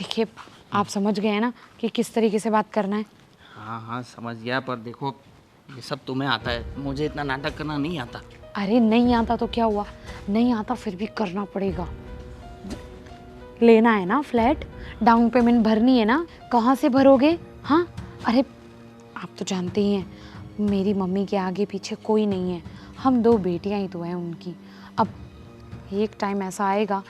देखिए आप समझ गए हैं ना कि किस तरीके से बात करना है। हाँ हाँ समझ गया, पर देखो ये सब तुम्हें आता है, मुझे इतना नाटक करना नहीं आता। अरे नहीं आता तो क्या हुआ, नहीं आता फिर भी करना पड़ेगा। लेना है ना फ्लैट, डाउन पेमेंट भरनी है ना, कहाँ से भरोगे? हाँ अरे आप तो जानते ही हैं मेरी मम्मी के आगे पीछे कोई नहीं है, हम 2 बेटियां ही तो हैं उनकी। अब एक टाइम ऐसा आएगा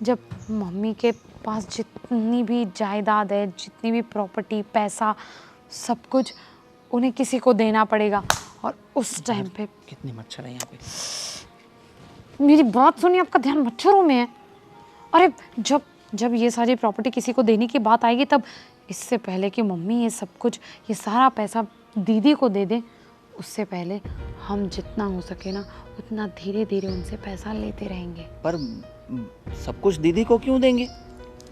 जब मम्मी के पास जितनी भी जायदाद है, जितनी भी प्रॉपर्टी, पैसा, सब कुछ उन्हें किसी को देना पड़ेगा। और उस टाइम पे कितने मच्छर हैं यहाँ पे। मेरी बात सुनिए, आपका ध्यान मच्छरों में है। अरे जब जब ये सारी प्रॉपर्टी किसी को देने की बात आएगी, तब इससे पहले कि मम्मी ये सब कुछ, ये सारा पैसा दीदी को दे दे, उससे पहले हम जितना हो सके ना उतना धीरे धीरे उनसे पैसा लेते रहेंगे। पर सब कुछ दीदी को क्यों देंगे?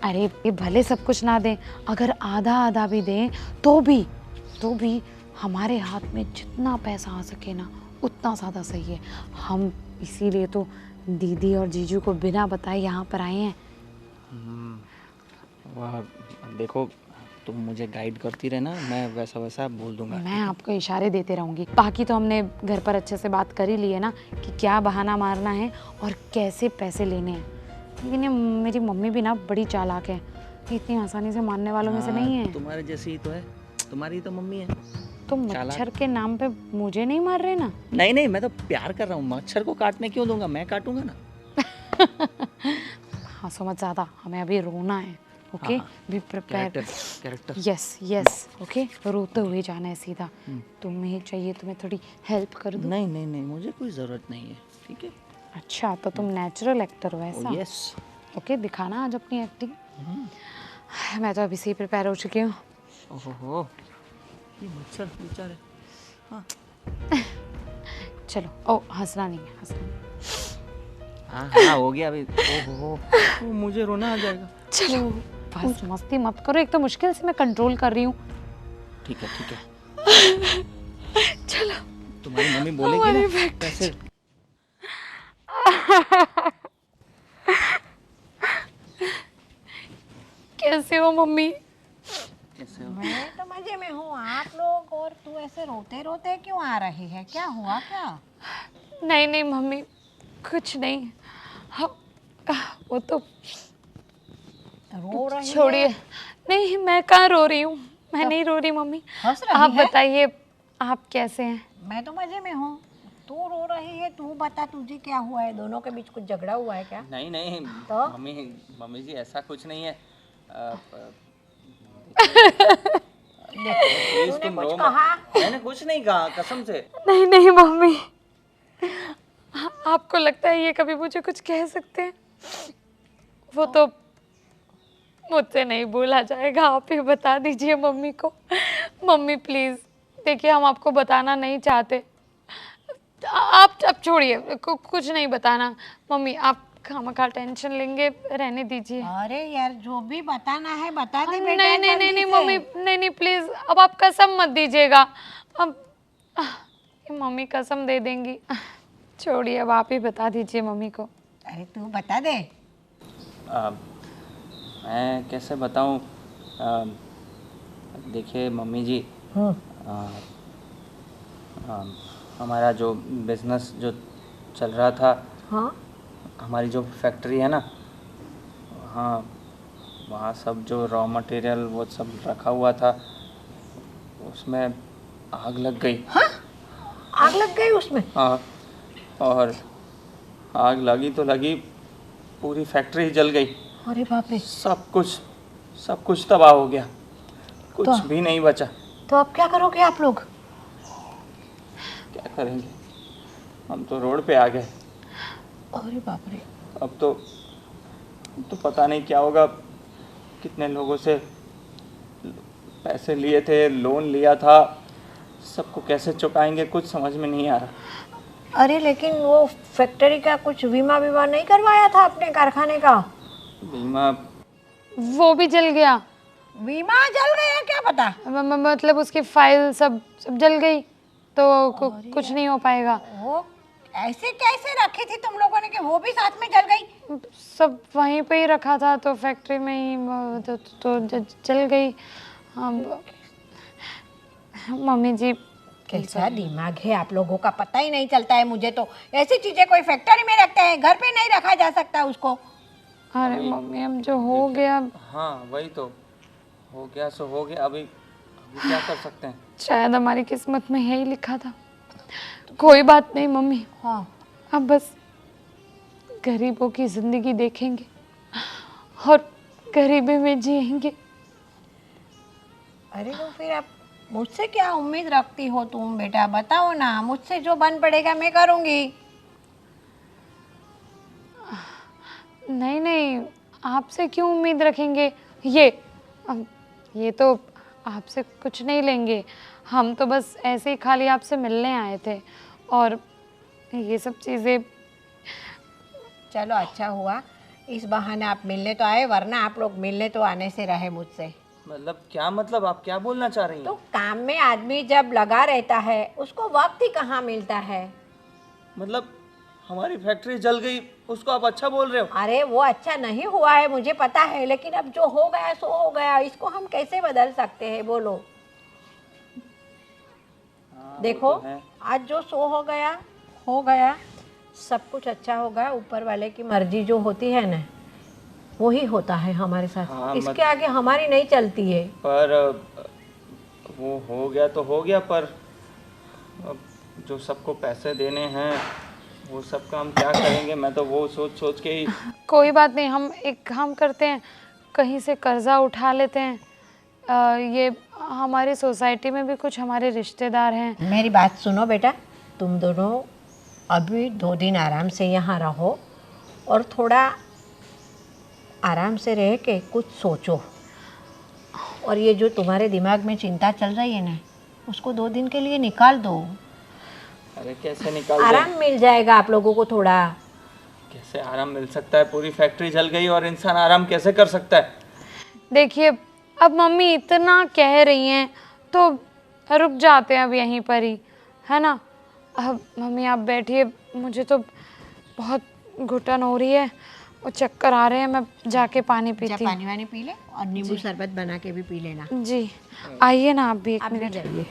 अरे ये भले सब कुछ ना दें, अगर आधा आधा भी दें तो भी हमारे हाथ में जितना पैसा आ सके ना उतना ज़्यादा सही है। हम इसीलिए तो दीदी और जीजू को बिना बताए यहाँ पर आए हैं। वाह, देखो तुम मुझे गाइड करती रहना, मैं वैसा वैसा बोल दूंगा। मैं आपको इशारे देते रहूँगी। बाकी तो हमने घर पर अच्छे से बात कर ही ली है ना कि क्या बहाना मारना है और कैसे पैसे लेने हैं। लेकिन ये मेरी मम्मी भी ना बड़ी चालाक है, इतनी आसानी से मानने वालों में से नहीं है। तुम्हारे जैसी ही तो है, तुम्हारी तो मम्मी है। तो मच्छर के नाम पे मुझे नहीं मार रहे ना? नहीं नहीं, मैं तो प्यार कर रहा हूँ, मच्छर को काटने क्यों दूंगा, मैं काटूंगा ना। हाँ समझ ज़्यादा, हमें अभी रोना है। Okay be prepare. Character. Yes yes okay, रोते हुए जाना है सीधा। तुम्हें चाहिए तो मैं थोड़ी हेल्प कर दूँ? नहीं नहीं नहीं, मुझे कोई ज़रूरत नहीं है, ठीक है। अच्छा तो तुम नेचुरल एक्टर हो ऐसा? यस। ओके दिखाना आज अपनी एक्टिंग। मैं तो अभी से ही प्रिपेयर हो चुकी हूँ। ओहो, ये मच्छर बेचारे। हाँ चलो, ओ हंसना नहीं है, हंसना नहीं। हाँ हाँ हो गया अभी। ओहो, मुझे रोना आ जाएगा। चलो बस मस्ती मत करो, एक तो मुश्किल से मैं कंट्रोल कर रही हूँ। ठीक है। चलो तुम्हारी मम्मी बोलेगी ना कैसे। कैसे हो मम्मी? कैसे हो? मैं तो मजे में हूँ, आप लोग और तू ऐसे रोते रोते क्यों आ रही है, क्या हुआ क्या? नहीं नहीं मम्मी, कुछ नहीं। हाँ, वो तो रो रही छोड़िए। है? नहीं मैं कहाँ रो रही हूँ, मैं नहीं रो रही मम्मी। हंस रही आप है? बताइए आप कैसे हैं? मैं तो मजे में हूँ, तू रो रही है, तू बता तुझे क्या हुआ है, दोनों के बीच कुछ झगड़ा हुआ है क्या? नहीं नहीं तो? मम्मी जी ऐसा कुछ नहीं है। तूने कुछ कहा? मैंने कुछ नहीं कहा, कसम से। नहीं नहीं मम्मी, आपको लगता है ये कभी मुझे कुछ कह सकते हैं? वो तो मुझसे नहीं बोला जाएगा, आप ही बता दीजिए मम्मी को। मम्मी प्लीज, देखिए हम आपको बताना नहीं चाहते, आप अब छोड़िए, कुछ नहीं बताना। मम्मी आप खामखा टेंशन लेंगे, रहने दीजिए। अरे यार जो भी बताना है बता दे बेटा। नहीं नहीं नहीं जल्दी नहीं से। मम्मी, नहीं नहीं प्लीज, अब आप कसम मत दीजिएगा। अब मम्मी कसम दे देंगी। छोड़िए, अब आप ही बता दीजिए मम्मी को। अरे तू बता दे। मैं कैसे बताऊं। देखिए मम्मी जी, हमारा जो बिजनेस जो चल रहा था, हाँ हमारी जो फैक्ट्री है ना, हाँ वहाँ सब जो रॉ मटेरियल वो सब रखा हुआ था, उसमें आग लग गई। हाँ, आग लग गई उसमें? हाँ, और आग लगी तो लगी, पूरी फैक्ट्री जल गई। अरे बाप रे। सब कुछ तबाह हो गया, कुछ तो? भी नहीं बचा। तो अब क्या करोगे आप लोग? क्या करेंगे, हम तो रोड पे आ गए। अरे बाप रे। अब तो पता नहीं क्या होगा। कितने लोगों से पैसे लिए थे, लोन लिया था, सबको कैसे चुकाएंगे, कुछ समझ में नहीं आ रहा। अरे लेकिन वो फैक्ट्री का कुछ बीमा बीमा नहीं करवाया था अपने कारखाने का? बीमा वो भी जल गया। बीमा जल गया, क्या पता? मतलब उसकी फाइल सब जल गई, तो कुछ नहीं हो पाएगा। वो ऐसे कैसे रखी थी तुम लोगों ने कि वो भी साथ में जल गई? सब वहीं पे ही रखा था तो फैक्ट्री में ही जल गई। मम्मी जी कैसा दिमाग है आप लोगों का, पता ही नहीं चलता है मुझे तो। ऐसी चीजें कोई फैक्ट्री में रखते हैं, घर पे नहीं रखा जा सकता उसको। अरे मम्मी अब जो हो गया, हाँ वही तो, हो गया सो हो गया, अभी क्या कर सकते हैं। शायद हमारी किस्मत में यही लिखा था। कोई बात नहीं मम्मी, हाँ अब बस गरीबों की जिंदगी देखेंगे और गरीबी में जिएंगे। अरे तो फिर आप मुझसे क्या उम्मीद रखती हो तुम बेटा, बताओ ना। मुझसे जो बन पड़ेगा मैं करूँगी। नहीं नहीं, आपसे क्यों उम्मीद रखेंगे। ये तो आपसे कुछ नहीं लेंगे, हम तो बस ऐसे ही खाली आपसे मिलने आए थे और ये सब चीज़ें। चलो अच्छा हुआ, इस बहाने आप मिलने तो आए, वरना आप लोग मिलने तो आने से रहे मुझसे। मतलब क्या, मतलब आप क्या बोलना चाह रही हैं? तो काम में आदमी जब लगा रहता है उसको वक्त ही कहाँ मिलता है। मतलब हमारी फैक्ट्री जल गई, उसको आप अच्छा बोल रहे हो? अरे वो अच्छा नहीं हुआ है मुझे पता है, लेकिन अब जो हो गया सो हो गया, इसको हम कैसे बदल सकते हैं बोलो। हाँ, देखो वो तो है। आज जो सो हो गया, सब कुछ अच्छा होगा। ऊपर वाले की मर्जी जो होती है ना, वो ही होता है हमारे साथ। हाँ, इसके आगे हमारी नहीं चलती है। पर वो हो गया तो हो गया, पर अब जो सबको पैसे देने हैं वो सब काम क्या करेंगे, मैं तो वो सोच सोच के ही। कोई बात नहीं, हम एक काम करते हैं, कहीं से कर्जा उठा लेते हैं। ये हमारी सोसाइटी में भी कुछ हमारे रिश्तेदार हैं। मेरी बात सुनो बेटा, तुम दोनों अभी 2 दिन आराम से यहाँ रहो और थोड़ा आराम से रह के कुछ सोचो। और ये जो तुम्हारे दिमाग में चिंता चल रही है ना, उसको 2 दिन के लिए निकाल दो। अरे कैसे निकाल दें? आराम मिल जाएगा आप लोगों को थोड़ा। कैसे आराम मिल सकता है? पूरी फैक्ट्री जल गई और इंसान आराम कैसे कर सकता है? देखिए अब मम्मी इतना कह रही हैं तो रुक जाते हैं अब यहीं पर ही, है ना। अब मम्मी आप बैठिए, मुझे तो बहुत घुटन हो रही है और चक्कर आ रहे हैं, मैं जाके पानी पीती हूँ। पानी वानी पी ले और नींबू शरबत बना के भी पी लेना। जी आइए ना आप भी एक आप भी मिनट। जाइए,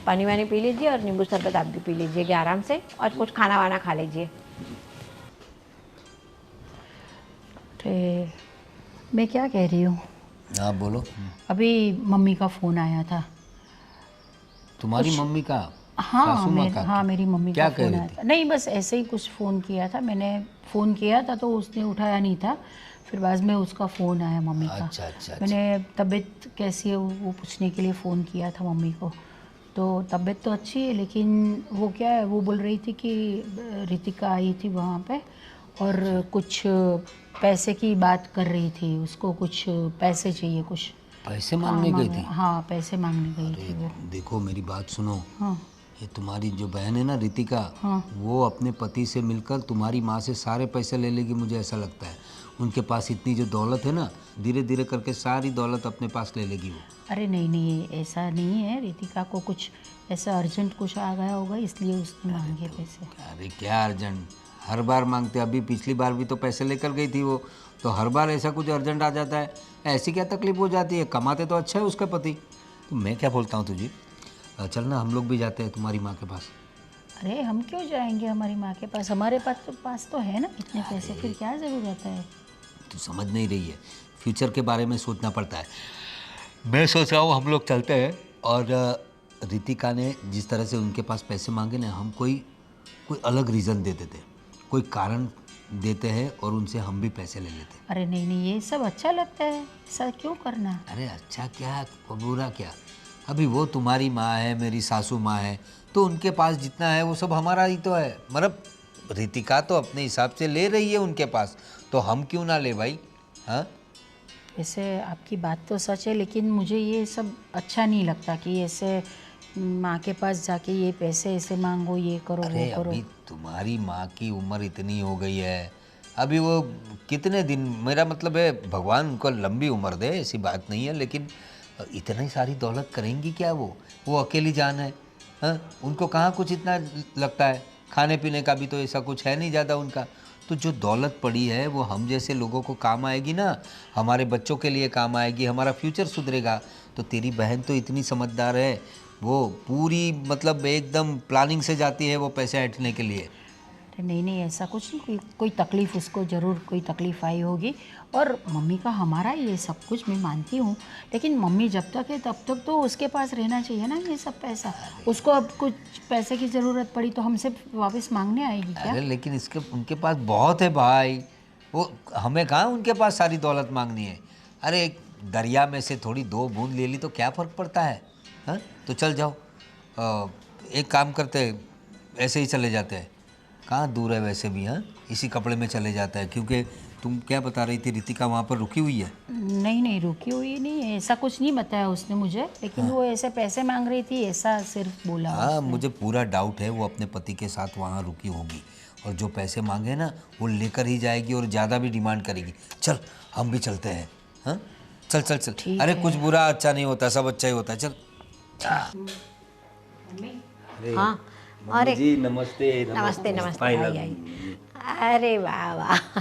पानी वानी पी लीजिए और नींबू शरबत आप भी पी लीजिएगा आराम से, और कुछ खाना वाना खा लीजिए। मैं क्या कह रही हूँ, आप बोलो। अभी मम्मी का फ़ोन आया था। तुम्हारी मम्मी का? हाँ सासू माँ का? हाँ मेरी मम्मी क्या का कह फ़ोन रही आया थी? था। नहीं बस ऐसे ही कुछ फ़ोन किया था, मैंने फ़ोन किया था तो उसने उठाया नहीं था, फिर बाद में उसका फ़ोन आया मम्मी का। अच्छा अच्छा अच्छा। मैंने तबीयत कैसी है वो पूछने के लिए फ़ोन किया था मम्मी को। तो तबीयत तो अच्छी है, लेकिन वो क्या है, वो बोल रही थी कि रितिका आई थी वहाँ पे और कुछ पैसे की बात कर रही थी, उसको कुछ पैसे चाहिए कुछ। पैसे मांगने गई थी? हाँ पैसे मांगने गई थी वो। देखो मेरी बात सुनो, हाँ ये तुम्हारी जो बहन है ना रितिका, हाँ वो अपने पति से मिलकर तुम्हारी माँ से सारे पैसे ले लेगी, मुझे ऐसा लगता है। उनके पास इतनी जो दौलत है ना, धीरे धीरे करके सारी दौलत अपने पास ले लेगी वो। अरे नहीं ऐसा नहीं है, रितिका को कुछ ऐसा अर्जेंट कुछ आ गया होगा इसलिए उसने मांगे पैसे। अरे क्या अर्जेंट, हर बार मांगते, अभी पिछली बार भी तो पैसे लेकर गई थी वो, तो हर बार ऐसा कुछ अर्जेंट आ जाता है। ऐसी क्या तकलीफ हो जाती है, कमाते तो अच्छा है उसका पति। तो मैं क्या बोलता हूँ तुझे, चल ना हम लोग भी जाते हैं तुम्हारी माँ के पास। अरे हम क्यों जाएंगे हमारी माँ के पास, हमारे पास तो है ना इतने पैसे, फिर क्या ज़रूरत है। तू समझ नहीं रही है, फ्यूचर के बारे में सोचना पड़ता है। मैं सोच रहा हूँ हम लोग चलते हैं, और रितिका ने जिस तरह से उनके पास पैसे मांगे ना, हम कोई अलग रीज़न दे देते, कोई कारण देते हैं और उनसे हम भी पैसे ले लेते। अरे नहीं ये सब अच्छा लगता है, ऐसा क्यों करना। अरे अच्छा क्या और बुरा क्या, अभी वो तुम्हारी माँ है, मेरी सासू माँ है, तो उनके पास जितना है वो सब हमारा ही तो है। मतलब रितिका तो अपने हिसाब से ले रही है उनके पास, तो हम क्यों ना ले भाई। हाँ वैसे आपकी बात तो सच है, लेकिन मुझे ये सब अच्छा नहीं लगता कि ऐसे माँ के पास जाके ये पैसे ऐसे मांगो, ये करो वो अरे करो। अभी तुम्हारी माँ की उम्र इतनी हो गई है, अभी वो कितने दिन, मेरा मतलब है भगवान उनको लंबी उम्र दे, ऐसी बात नहीं है, लेकिन इतनी सारी दौलत करेंगी क्या वो अकेली जान है। हाँ उनको कहाँ कुछ इतना लगता है। खाने पीने का भी तो ऐसा कुछ है नहीं ज़्यादा उनका। तो जो दौलत पड़ी है वो हम जैसे लोगों को काम आएगी ना, हमारे बच्चों के लिए काम आएगी, हमारा फ्यूचर सुधरेगा। तो तेरी बहन तो इतनी समझदार है, वो पूरी मतलब एकदम प्लानिंग से जाती है वो पैसे ऐंठने के लिए। अरे नहीं नहीं, ऐसा कुछ नहीं, कोई तकलीफ़ उसको ज़रूर कोई तकलीफ़ आई होगी। और मम्मी का हमारा ये सब कुछ मैं मानती हूँ, लेकिन मम्मी जब तक है तब तक तो उसके पास रहना चाहिए ना ये सब पैसा। उसको अब कुछ पैसे की ज़रूरत पड़ी तो हमसे वापस मांगने आएगी क्या? अरे लेकिन इसके उनके पास बहुत है भाई, वो हमें कहाँ उनके पास सारी दौलत मांगनी है। अरे एक दरिया में से थोड़ी 2 बूंद ले ली तो क्या फ़र्क पड़ता है? हाँ तो चल जाओ, एक काम करते हैं, ऐसे ही चले जाते हैं। कहाँ दूर है वैसे भी, हाँ इसी कपड़े में चले जाता है। क्योंकि तुम क्या बता रही थी, रितिका वहाँ पर रुकी हुई है? नहीं नहीं, रुकी हुई नहीं है, ऐसा कुछ नहीं बताया उसने मुझे, लेकिन वो ऐसे पैसे मांग रही थी ऐसा सिर्फ बोला हाँ उसने। मुझे पूरा डाउट है वो अपने पति के साथ वहाँ रुकी होगी, और जो पैसे मांगे ना वो लेकर ही जाएगी और ज़्यादा भी डिमांड करेगी। चल हम भी चलते हैं, हाँ चल चल चल। ठीक अरे है। कुछ बुरा अच्छा नहीं होता, सब अच्छा ही होता है, चल। अरे हाँ, मम्मी जी नमस्ते। नमस्ते नमस्ते, I I love I. you। अरे वाह वाह,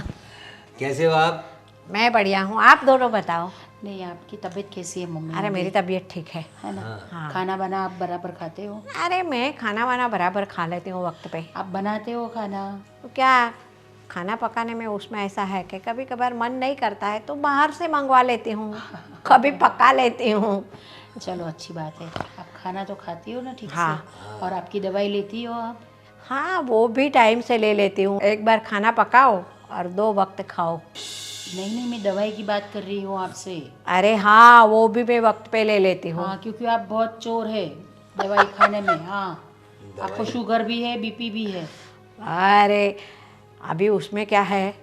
कैसे हो आप? मैं बढ़िया हूँ, आप दोनों बताओ। नहीं, आपकी तबीयत कैसी है मम्मी? अरे मेरी तबीयत ठीक है। है ना? हाँ। खाना बना आप बराबर खाते हो? अरे मैं खाना वाना बराबर खा लेती हूँ वक्त पे। आप बनाते हो खाना? तो क्या खाना पकाने में उसमें ऐसा है कि कभी कभार मन नहीं करता है तो बाहर से मंगवा लेती हूँ, कभी पका लेती हूँ। चलो अच्छी बात है, आप खाना तो खाती हो ना ठीक हाँ। से? और आपकी दवाई लेती हो आप? हाँ वो भी टाइम से ले लेती हूँ, एक बार खाना पकाओ और 2 वक्त खाओ। नहीं नहीं, मैं दवाई की बात कर रही हूँ आपसे। अरे हाँ वो भी मैं वक्त पे ले लेती हूँ। हाँ, क्योंकि आप बहुत चोर है दवाई खाने में। हाँ, आपको शुगर भी है, बीपी भी है। अरे अभी उसमें क्या है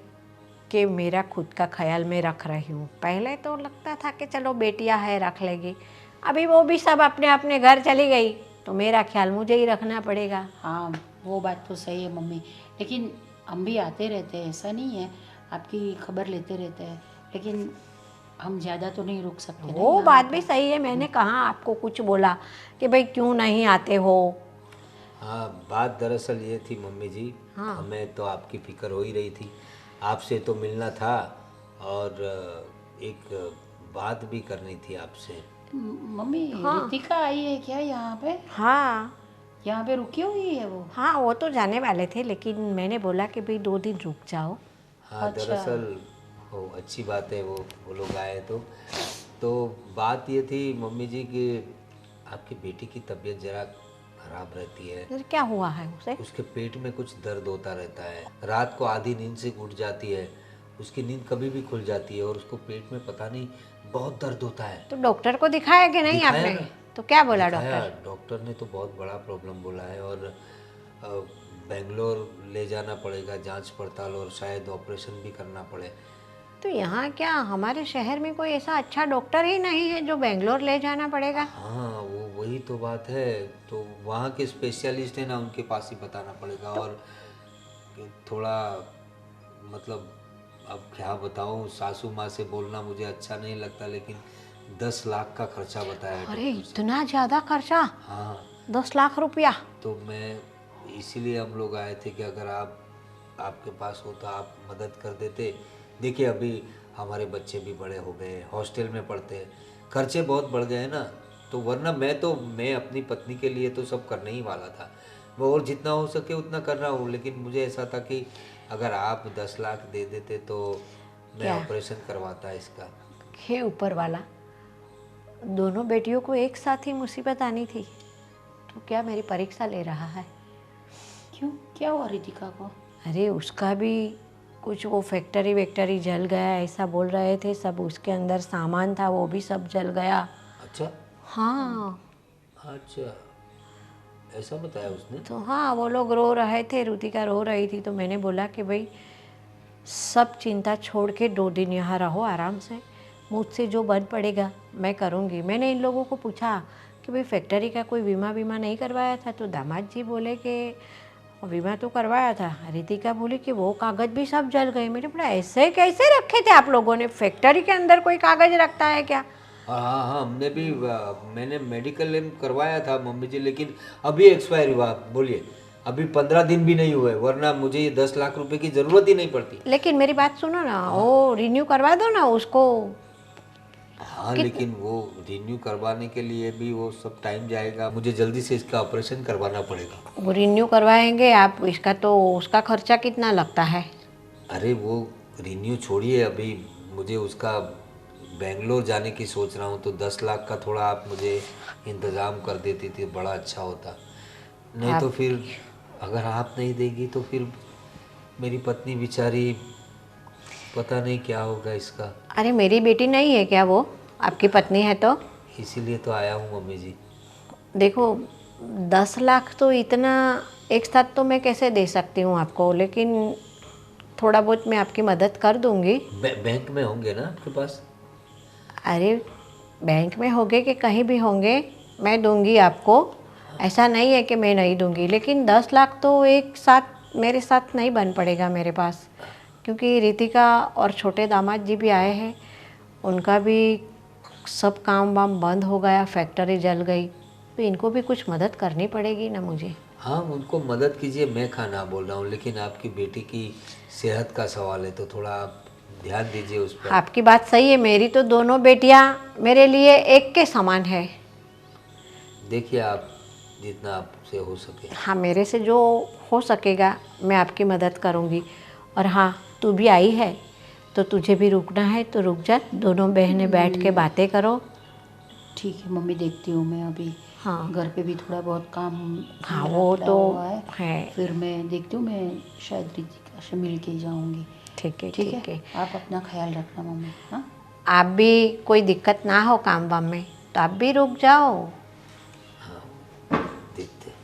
कि मेरा खुद का ख्याल मैं रख रही हूँ। पहले तो लगता था कि चलो बेटियां है रख लेगी, अभी वो भी सब अपने अपने घर चली गई तो मेरा ख्याल मुझे ही रखना पड़ेगा। हाँ वो बात तो सही है मम्मी, लेकिन हम भी आते रहते हैं, ऐसा नहीं है, आपकी खबर लेते रहते हैं, लेकिन हम ज़्यादा तो नहीं रुक सकते ना वो यहाँ। बात भी सही है, मैंने कहाँ आपको कुछ बोला कि भाई क्यों नहीं आते हो। हाँ बात दरअसल ये थी मम्मी जी, हाँ। हमें तो आपकी फिक्र हो ही रही थी, आपसे तो मिलना था और एक बात भी करनी थी आपसे। मम्मी रितिका आई है क्या यहाँ पे? हाँ यहाँ पे रुकी हुई है वो? हाँ वो तो जाने वाले थे लेकिन मैंने बोला कि भाई 2 दिन रुक जाओ। हाँ दरअसल वो अच्छी बात है, वो लोग आए तो बात ये थी मम्मी जी कि आपकी बेटी की तबीयत ज़रा खराब रहती है। फिर क्या हुआ है उसे? उसके पेट में कुछ दर्द होता रहता है, रात को आधी नींद से उठ जाती है, उसकी नींद कभी भी खुल जाती है और उसको पेट में पता नहीं बहुत दर्द होता है। तो डॉक्टर को दिखाया कि नहीं दिखाया आपने? ना। तो क्या बोला दिखाया, डॉक्टर? डॉक्टर ने तो बहुत बड़ा प्रॉब्लम बोला है और बेंगलोर ले जाना पड़ेगा जांच पड़ताल और शायद ऑपरेशन भी करना पड़े। तो यहाँ क्या हमारे शहर में कोई ऐसा अच्छा डॉक्टर ही नहीं है जो बेंगलोर ले जाना पड़ेगा? हाँ वो वही तो बात है, तो वहाँ के स्पेशलिस्ट है ना उनके पास ही बताना पड़ेगा। और थोड़ा मतलब अब क्या बताऊँ, सासू माँ से बोलना मुझे अच्छा नहीं लगता लेकिन 10 लाख का खर्चा बताया है अरे डॉक्टर से। इतना ज़्यादा खर्चा? हाँ 10 लाख रुपया? तो मैं इसीलिए हम लोग आए थे कि अगर आपके पास हो तो आप मदद कर देते। देखिए अभी हमारे बच्चे भी बड़े हो गए, हॉस्टल में पढ़ते हैं, खर्चे बहुत बढ़ गए हैं ना, तो वरना मैं अपनी पत्नी के लिए तो सब करने ही वाला था, वो और जितना हो सके उतना कर रहा हूँ, लेकिन मुझे ऐसा था कि अगर आप 10 लाख दे देते तो मैं क्या? ऑपरेशन करवाता इसका। हे ऊपर वाला, दोनों बेटियों को एक साथ ही मुसीबत आनी थी, तो क्या मेरी परीक्षा ले रहा है? क्यों, क्या हुआ रितिका को? अरे उसका भी कुछ वो फैक्ट्री वैक्टरी जल गया ऐसा बोल रहे थे, सब उसके अंदर सामान था वो भी सब जल गया। अच्छा हाँ अच्छा, ऐसा बताया उसने? तो हाँ वो लोग रो रहे थे, रुतिका रो रही थी, तो मैंने बोला कि भाई सब चिंता छोड़ के 2 दिन यहाँ रहो आराम से, मुझसे जो बन पड़ेगा मैं करूँगी। मैंने इन लोगों को पूछा कि भाई फैक्ट्री का कोई बीमा नहीं करवाया था, तो दामाद जी बोले कि बीमा तो करवाया था। रितिका बोली कि वो कागज़ भी सब जल गए। मैंने बोला ऐसे कैसे रखे थे आप लोगों ने, फैक्ट्री के अंदर कोई कागज़ रखता है क्या? हाँ हाँ हाँ, हमने भी मैंने मेडिकल क्लेम करवाया था मम्मी जी, लेकिन अभी एक्सपायर हुआ। बोलिए अभी 15 दिन भी नहीं हुए, वरना मुझे ये 10 लाख रुपए की ज़रूरत ही नहीं पड़ती। लेकिन मेरी बात सुनो ना, वो रिन्यू करवा दो ना उसको। हाँ लेकिन वो रिन्यू करवाने के लिए भी वो सब टाइम जाएगा, मुझे जल्दी से इसका ऑपरेशन करवाना पड़ेगा। वो रिन्यू करवाएंगे आप, इसका तो उसका खर्चा कितना लगता है? अरे वो रिन्यू छोड़िए, अभी मुझे उसका बेंगलोर जाने की सोच रहा हूँ, तो 10 लाख का थोड़ा आप मुझे इंतज़ाम कर देती थी, बड़ा अच्छा होता। नहीं तो फिर अगर आप नहीं देगी तो फिर मेरी पत्नी बेचारी, पता नहीं क्या होगा इसका। अरे मेरी बेटी नहीं है क्या वो? आपकी पत्नी है तो? इसीलिए तो आया हूँ मम्मी जी। देखो 10 लाख तो इतना एक साथ तो मैं कैसे दे सकती हूँ आपको, लेकिन थोड़ा बहुत मैं आपकी मदद कर दूँगी। बैंक में होंगे ना आपके पास? अरे बैंक में होंगे कि कहीं भी होंगे, मैं दूंगी आपको। ऐसा नहीं है कि मैं नहीं दूंगी, लेकिन 10 लाख तो एक साथ मेरे साथ नहीं बन पड़ेगा मेरे पास, क्योंकि रितिका और छोटे दामाद जी भी आए हैं, उनका भी सब काम वाम बंद हो गया, फैक्ट्री जल गई, तो इनको भी कुछ मदद करनी पड़ेगी ना मुझे। हाँ उनको मदद कीजिए, मैं खाना बोल रहा हूँ, लेकिन आपकी बेटी की सेहत का सवाल है तो थोड़ा आप ध्यान दीजिए उस पर। आपकी बात सही है, मेरी तो दोनों बेटियां मेरे लिए एक के समान है। देखिए आप जितना आपसे हो सके। हाँ, मेरे से जो हो सकेगा मैं आपकी मदद करूँगी। और हाँ, तू भी आई है तो तुझे भी रुकना है तो रुक जा, दोनों बहनें बैठ के बातें करो। ठीक है मम्मी, देखती हूँ मैं अभी। हाँ घर पे भी थोड़ा बहुत काम हाँ, मेरा वो पड़ा तो हुआ है। फिर मैं देखती हूँ, मैं शायद रितिका से मिल के ही जाऊँगी। ठीक है ठीक ठीक है, है। आप अपना ख्याल रखना मम्मी। हाँ आप भी कोई दिक्कत ना हो काम वाम में तो आप भी रुक जाओ। देखते।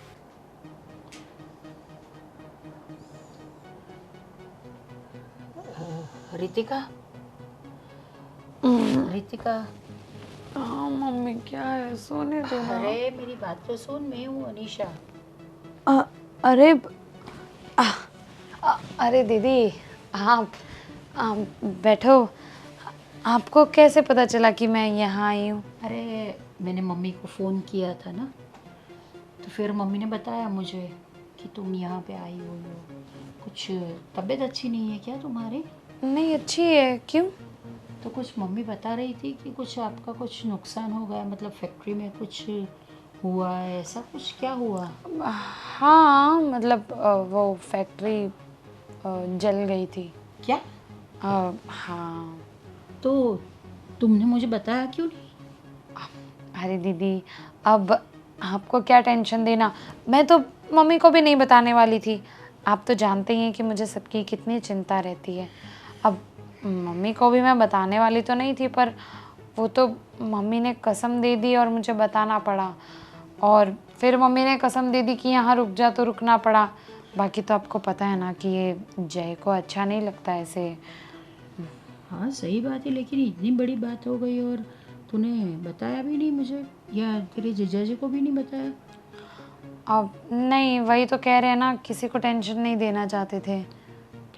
रितिका, रितिका, हाँ मम्मी क्या है, सोने दो ना। अरे मेरी बात तो सुन, मैं हूँ अनीशा। अरे अरे दीदी, आप बैठो। आपको कैसे पता चला कि मैं यहाँ आई हूँ? अरे मैंने मम्मी को फ़ोन किया था ना, तो फिर मम्मी ने बताया मुझे कि तुम यहाँ पे आई हो। कुछ तबीयत अच्छी नहीं है क्या तुम्हारी? नहीं अच्छी है, क्यों? तो कुछ मम्मी बता रही थी कि कुछ आपका कुछ नुकसान हो गया, मतलब फैक्ट्री में कुछ हुआ है, ऐसा कुछ क्या हुआ? हाँ मतलब वो फैक्ट्री जल गई थी। क्या? हाँ। तो तुमने मुझे बताया क्यों नहीं? अरे दीदी, अब आपको क्या टेंशन देना, मैं तो मम्मी को भी नहीं बताने वाली थी। आप तो जानते ही हैं कि मुझे सबकी कितनी चिंता रहती है। अब मम्मी को भी मैं बताने वाली तो नहीं थी, पर वो तो मम्मी ने कसम दे दी और मुझे बताना पड़ा। और फिर मम्मी ने कसम दे दी कि यहाँ रुक जा, तो रुकना पड़ा। बाकी तो आपको पता है ना कि ये जय को अच्छा नहीं लगता ऐसे। हाँ सही बात है, लेकिन इतनी बड़ी बात हो गई और तूने बताया भी नहीं मुझे, या तेरे जीजा जी को भी नहीं बताया? अब नहीं, वही तो कह रहे हैं ना, किसी को टेंशन नहीं देना चाहते थे।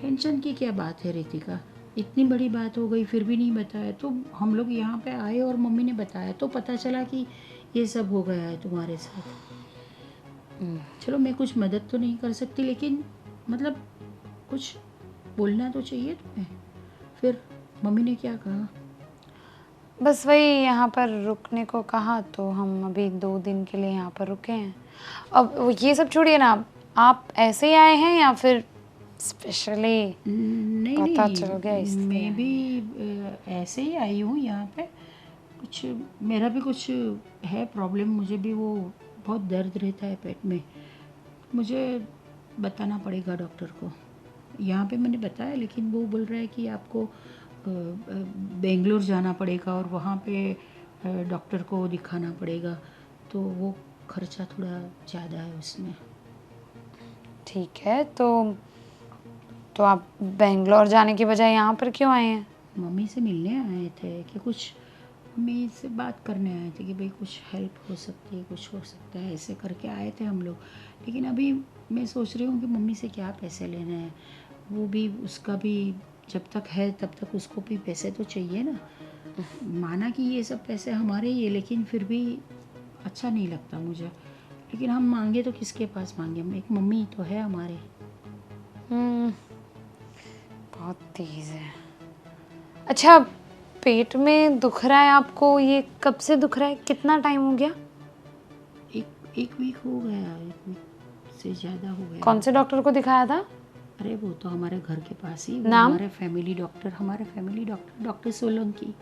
टेंशन की क्या बात है रितिका, इतनी बड़ी बात हो गई फिर भी नहीं बताया। तो हम लोग यहाँ पे आए और मम्मी ने बताया तो पता चला कि ये सब हो गया है तुम्हारे साथ। चलो मैं कुछ मदद तो नहीं कर सकती, लेकिन मतलब कुछ बोलना तो चाहिए तुम्हें। फिर मम्मी ने क्या कहा? बस वही यहाँ पर रुकने को कहा, तो हम अभी 2 दिन के लिए यहाँ पर रुके हैं। अब ये सब छोड़िए ना, आप ऐसे ही आए हैं या फिर स्पेशली नहीं पता नहीं, चल गया इसलिए? मैं भी ऐसे ही आई हूँ यहाँ पे। कुछ मेरा भी कुछ है प्रॉब्लम, मुझे भी वो बहुत दर्द रहता है पेट में, मुझे बताना पड़ेगा डॉक्टर को। यहाँ पे मैंने बताया, लेकिन वो बोल रहा है कि आपको बेंगलोर जाना पड़ेगा और वहाँ पे डॉक्टर को दिखाना पड़ेगा, तो वो खर्चा थोड़ा ज़्यादा है उसमें। ठीक है, तो आप बेंगलोर जाने की बजाय यहाँ पर क्यों आए हैं? मम्मी से मिलने आए थे कि कुछ, मम्मी से बात करने आए थे कि भाई कुछ हेल्प हो सकती है, कुछ हो सकता है, ऐसे करके आए थे हम लोग। लेकिन अभी मैं सोच रही हूँ कि मम्मी से क्या पैसे लेने हैं, वो भी उसका भी जब तक है तब तक उसको भी पैसे तो चाहिए ना। माना कि ये सब पैसे हमारे ही है, लेकिन फिर भी अच्छा नहीं लगता मुझे। लेकिन हम मांगे तो किसके पास मांगे, हम एक मम्मी तो है हमारे। बहुत तेज है। अच्छा, पेट में दुख रहा है आपको, ये कब से दुख रहा है, कितना टाइम हो गया? एक वीक हो गया, एक वीक से ज़्यादा हो गया। कौन से डॉक्टर को दिखाया था? अरे वो तो हमारे घर के पास ही, वो नाम? हमारे फैमिली डॉक्टर, डॉक्टर सोलंकी,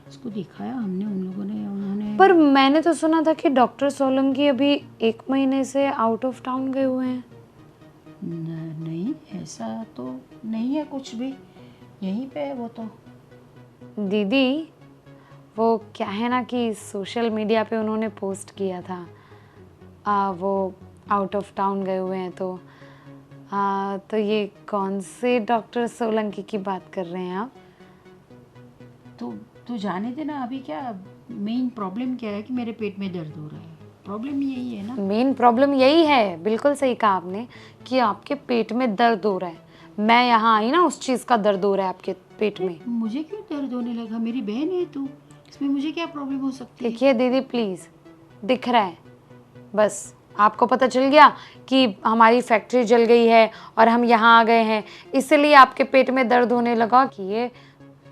उसको दिखाया हमने, उन लोगों ने, उन्होंने। पर मैंने तो सुना था कि डॉक्टर सोलंकी अभी 1 महीने से आउट ऑफ टाउन गए हुए हैं। नहीं, ऐसा तो नहीं है कुछ भी, यहीं पे है वो तो। दीदी, वो क्या है ना कि सोशल मीडिया पे उन्होंने पोस्ट किया था, वो आउट ऑफ टाउन गए हुए हैं। तो ये कौन से डॉक्टर सोलंकी की बात कर रहे हैं आप? तो जाने देना, अभी क्या मेन प्रॉब्लम क्या है कि मेरे पेट में दर्द हो रहा है, प्रॉब्लम यही है ना। मेन प्रॉब्लम यही है, बिल्कुल सही कहा आपने कि आपके पेट में दर्द हो रहा है। मैं यहाँ आई ना, उस चीज़ का दर्द हो रहा है आपके पेट में। मुझे क्यों दर्द होने लगा, मेरी बहन है तू, इसमें मुझे क्या प्रॉब्लम हो सकती है? देखिए दीदी प्लीज़, दिख रहा है, बस आपको पता चल गया कि हमारी फैक्ट्री जल गई है और हम यहाँ आ गए हैं, इसलिए आपके पेट में दर्द होने लगा कि ये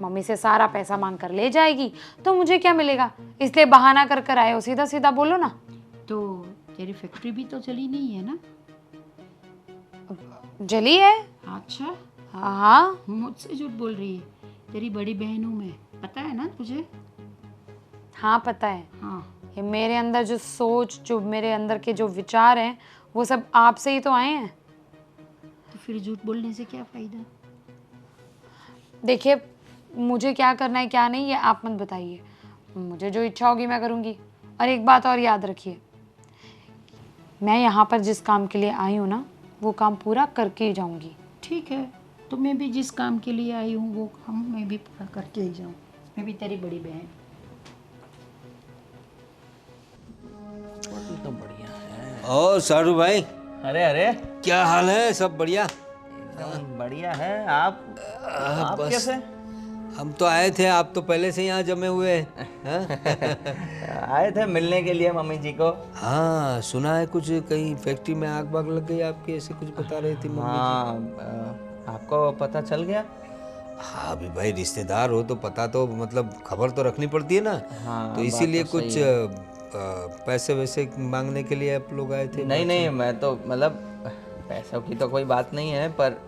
मम्मी से सारा पैसा मांग कर ले जाएगी तो मुझे क्या मिलेगा, इसलिए बहाना कर कर आए हो। सीधा सीधा बोलो ना। तो तेरी फैक्ट्री भी तो चली नहीं है ना? जली है? अच्छा, हाँ। मुझसे झूठ बोल रही है, तेरी बड़ी बहन हूँ मैं, पता है ना तुझे? हाँ पता है। हाँ, ये मेरे अंदर जो सोच, जो मेरे अंदर के जो विचार हैं, वो सब आपसे ही तो आए हैं। तो फिर झूठ बोलने से क्या फ़ायदा? देखिए, मुझे क्या करना है क्या नहीं ये आप मत बताइए, मुझे जो इच्छा होगी मैं करूँगी। और एक बात और याद रखिए, मैं यहाँ पर जिस काम के लिए आई हूँ ना, वो काम पूरा करके ही जाऊँगी। ठीक है, तो मैं भी जिस काम के लिए आई हूँ वो काम मैं भी पूरा करके ही जाऊँ, मैं भी तेरी बड़ी बहन। तो बढ़िया है। और सारू भाई, अरे अरे, क्या हाल है? सब बढ़िया? एकदम बढ़िया है। आप बस कैसे? हम तो आए थे, आप तो पहले से यहाँ जमे हुए हैं। आए थे मिलने के लिए मम्मी जी को। हाँ, सुना है कुछ कहीं फैक्ट्री में आग बाग लग गई आपकी, ऐसे कुछ बता रही थी मम्मी जी। हाँ, आपको पता चल गया? हाँ, अभी भाई रिश्तेदार हो तो पता तो, मतलब खबर तो रखनी पड़ती है ना। हाँ, तो इसीलिए बात तो कुछ सही है। पैसे वैसे मांगने के लिए आप लोग आए थे? नहीं नहीं, मैं तो मतलब पैसों की तो कोई बात नहीं है, पर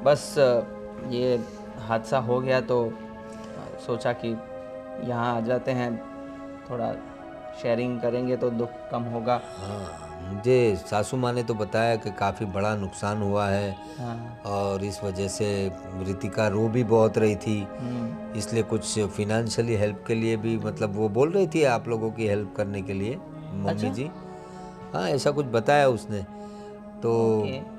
बस ये हादसा हो गया तो सोचा कि यहाँ आ जाते हैं, थोड़ा शेयरिंग करेंगे तो दुख कम होगा। हाँ, मुझे सासू माँ ने तो बताया कि काफ़ी बड़ा नुकसान हुआ है। हाँ। और इस वजह से रितिका रो भी बहुत रही थी, इसलिए कुछ फिनेंशियली हेल्प के लिए भी, मतलब वो बोल रही थी आप लोगों की हेल्प करने के लिए मम्मी जी। हाँ, ऐसा कुछ बताया उसने तो।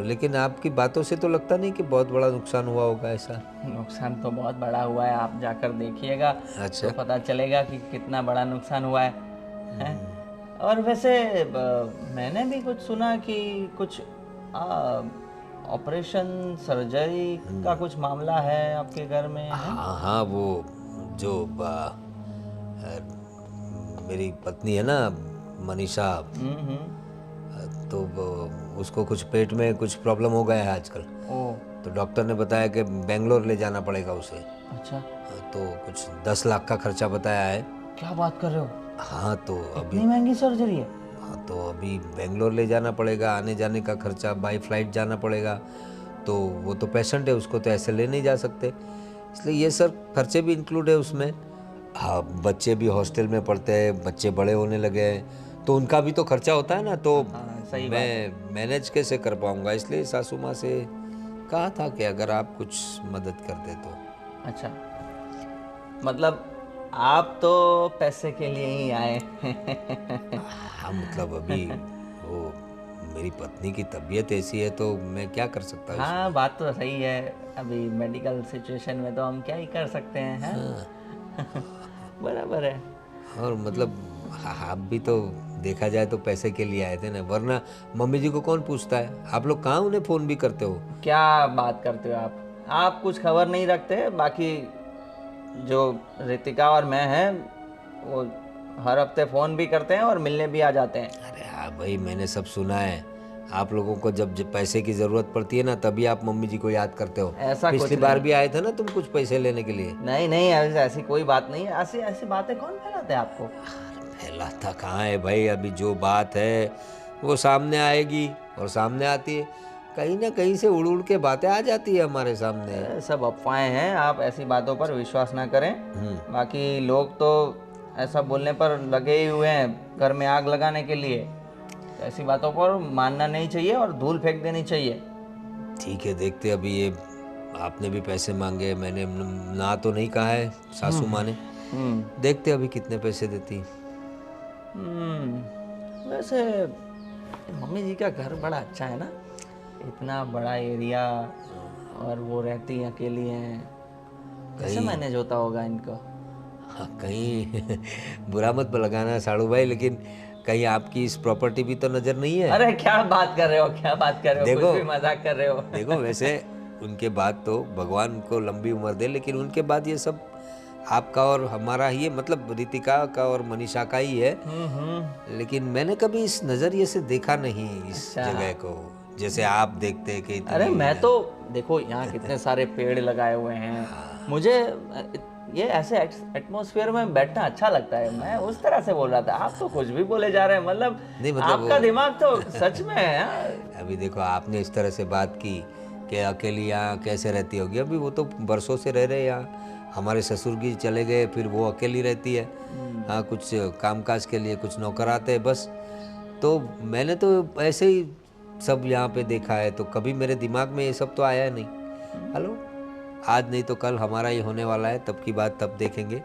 लेकिन आपकी बातों से तो लगता नहीं कि बहुत बड़ा नुकसान हुआ होगा ऐसा। नुकसान तो बहुत बड़ा हुआ है, आप जाकर देखिएगा। अच्छा। तो पता चलेगा कि कितना बड़ा नुकसान हुआ है, हैं? और वैसे मैंने भी कुछ सुना कि कुछ ऑपरेशन सर्जरी का कुछ मामला है आपके घर में, है? हाँ हाँ, वो जो मेरी पत्नी है ना मनीषा, तो उसको कुछ पेट में कुछ प्रॉब्लम हो गया है आजकल। तो डॉक्टर ने बताया कि बेंगलोर ले जाना पड़ेगा उसे। अच्छा। तो कुछ 10 लाख का खर्चा बताया है। क्या बात कर रहे हो? हाँ, तो अभी इतनी महंगी सर्जरी है? हाँ, तो अभी बेंगलोर ले जाना पड़ेगा, आने जाने का खर्चा, बाई फ्लाइट जाना पड़ेगा। तो वो तो पेशेंट है, उसको तो ऐसे ले नहीं जा सकते, इसलिए ये सर खर्चे भी इंक्लूड है उसमें। हाँ, बच्चे भी हॉस्टल में पढ़ते हैं, बच्चे बड़े होने लगे हैं, तो उनका भी तो खर्चा होता है ना। तो सही मैं मैनेज कैसे कर पाऊँगा, इसलिए सासू माँ से कहा था कि अगर आप कुछ मदद कर दे तो। अच्छा, मतलब आप तो पैसे के लिए ही आए। हाँ, मतलब अभी वो मेरी पत्नी की तबीयत ऐसी है तो मैं क्या कर सकता हूँ। हाँ, बात तो सही है, अभी मेडिकल सिचुएशन में तो हम क्या ही कर सकते हैं, हैं? बराबर है। और मतलब आप भी तो देखा जाए तो पैसे के लिए आए थे ना, वरना मम्मी जी को कौन पूछता है। आप लोग कहाँ उन्हें फ़ोन भी करते हो? क्या बात करते हो आप कुछ खबर नहीं रखते। बाकी जो रितिका और मैं हैं वो हर हफ्ते फ़ोन भी करते हैं और मिलने भी आ जाते हैं। अरे हाँ भाई, मैंने सब सुना है। आप लोगों को जब पैसे की ज़रूरत पड़ती है ना, तभी आप मम्मी जी को याद करते हो। ऐसा कुछ पिछली नहीं बार है। भी आए थे ना तुम कुछ पैसे लेने के लिए। नहीं नहीं, ऐसी कोई बात नहीं है। ऐसी ऐसी बातें कौन फैलाते हैं आपको? फैलाता कहाँ है भाई, अभी जो बात है वो सामने आएगी और सामने आती है। कहीं ना कहीं से उड़ उड़ के बातें आ जाती है हमारे सामने। सब अफवाहें हैं, आप ऐसी बातों पर विश्वास ना करें। बाकी लोग तो ऐसा बोलने पर लगे ही हुए हैं घर में आग लगाने के लिए। तो ऐसी बातों पर मानना नहीं चाहिए और धूल फेंक देनी चाहिए। ठीक है, देखते अभी ये आपने भी पैसे मांगे, मैंने ना तो नहीं कहा है सासू माँ ने। देखते अभी कितने पैसे देती। वैसे मम्मी जी का घर बड़ा अच्छा है ना, इतना बड़ा एरिया, और वो रहती अकेली हैं। कैसे मैनेज होता होगा इनको? हाँ, कहीं बुरा मत लगाना साड़ू भाई, लेकिन कहीं आपकी इस प्रॉपर्टी भी तो नज़र नहीं है। अरे क्या बात कर रहे हो, क्या बात कर रहे हो? देखो, कुछ भी मजाक कर रहे हो। देखो वैसे उनके बाद तो भगवान उनको लंबी उम्र दे, लेकिन उनके बाद ये सब आपका और हमारा ही है, मतलब रितिका का और मनीषा का ही है। लेकिन मैंने कभी इस नज़रिए से देखा नहीं इस जगह को, जैसे आप देखते हैं कि इतनी। अरे मैं तो देखो यहाँ कितने सारे पेड़ लगाए हुए हैं, मुझे ये ऐसे एटमॉस्फेयर में बैठना अच्छा लगता है। मैं उस तरह से बोल रहा था, आप तो कुछ भी बोले जा रहे हैं। मतलब नहीं, मतलब आपका दिमाग तो सच में है यार। अभी देखो, आपने इस तरह से बात की कि अकेली यहाँ कैसे रहती होगी। अभी वो तो बरसों से रह रहे यहाँ। हमारे ससुर जी चले गए, फिर वो अकेली रहती है। हाँ, कुछ कामकाज के लिए कुछ नौकर आते हैं बस। तो मैंने तो ऐसे ही सब यहाँ पे देखा है, तो कभी मेरे दिमाग में ये सब तो आया नहीं। हेलो, आज नहीं तो कल हमारा ही होने वाला है, तब की बात तब देखेंगे।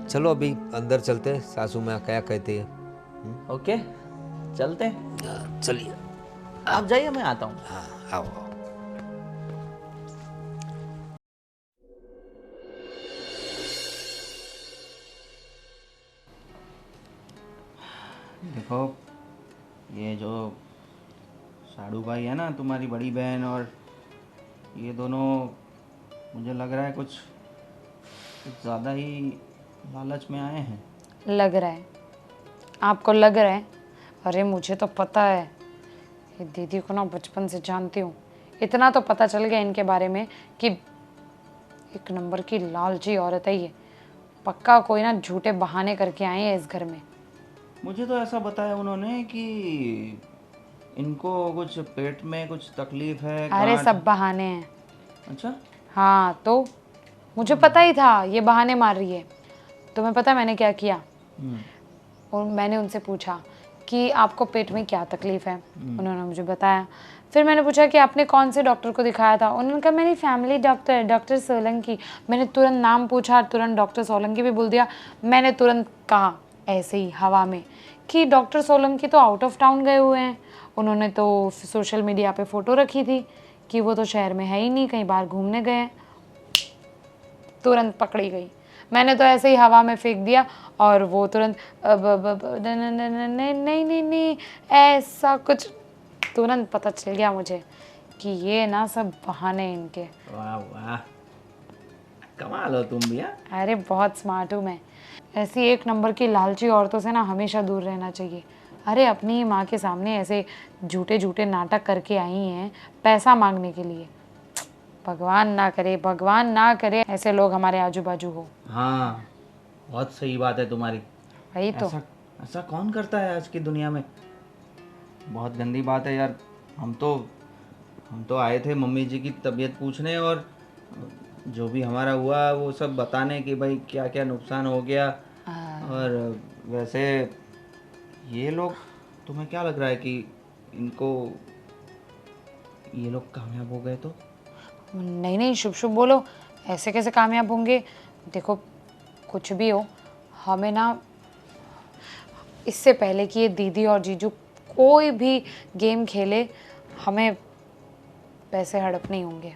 चलो अभी अंदर चलते हैं, सासू माँ क्या कहती है। ओके, चलते हैं। चलिए। आप जाइए, मैं आता हूँ। हाँ, आओ आओ। देखो, ये जो साड़ू भाई है ना, तुम्हारी बड़ी बहन, और ये दोनों, मुझे लग रहा है कुछ ज़्यादा ही लालच में आए हैं। लग रहा है आपको, लग रहा है? अरे मुझे तो पता है, ये दीदी को ना बचपन से जानती हूँ। इतना तो पता चल गया इनके बारे में कि एक नंबर की लालची औरत है ये। पक्का कोई ना झूठे बहाने करके आए हैं इस घर में। मुझे तो ऐसा बताया उन्होंने कि इनको कुछ पेट में कुछ तकलीफ है, अरे गांठ। सब बहाने हैं। अच्छा। हाँ तो मुझे पता ही था ये बहाने मार रही है। तुम्हें पता है मैंने क्या किया? और मैंने उनसे पूछा कि आपको पेट में क्या तकलीफ़ है। उन्होंने मुझे बताया। फिर मैंने पूछा कि आपने कौन से डॉक्टर को दिखाया था। उन्होंने कहा मेरी फैमिली डॉक्टर, डॉक्टर सोलंकी। मैंने तुरंत नाम पूछा, तुरंत डॉक्टर सोलंकी भी बोल दिया। मैंने तुरंत कहा ऐसे ही हवा में कि डॉक्टर सोलंकी तो आउट ऑफ टाउन गए हुए हैं। उन्होंने तो सोशल मीडिया पे फ़ोटो रखी थी कि वो तो शहर में है ही नहीं, कहीं बाहर घूमने गए हैं। तुरंत पकड़ी गई। मैंने तो ऐसे ही हवा में फेंक दिया और वो तुरंत नहीं नहीं नहीं नहीं ऐसा कुछ। तुरंत पता चल गया मुझे कि ये ना सब बहाने इनके। वाह वाह, कमाल हो तुम भी। अरे बहुत स्मार्ट हूँ मैं। ऐसी एक नंबर की लालची औरतों से ना हमेशा दूर रहना चाहिए। अरे अपनी ही माँ के सामने ऐसे झूठे झूठे नाटक करके आई हैं पैसा मांगने के लिए। भगवान ना करे, भगवान ना करे ऐसे लोग हमारे आजू बाजू हो। हाँ, बहुत सही बात है तुम्हारी। वही तो। ऐसा कौन करता है आज की दुनिया में? बहुत गंदी बात है यार। हम तो आए थे मम्मी जी की तबीयत पूछने, और जो भी हमारा हुआ वो सब बताने कि भाई क्या क्या नुकसान हो गया। और वैसे ये लोग, तुम्हें क्या लग रहा है कि इनको, ये लोग कामयाब हो गए तो? नहीं नहीं, शुभ शुभ बोलो। ऐसे कैसे कामयाब होंगे? देखो कुछ भी हो, हमें ना इससे पहले कि ये दीदी और जीजू कोई भी गेम खेले, हमें पैसे हड़प नहीं होंगे।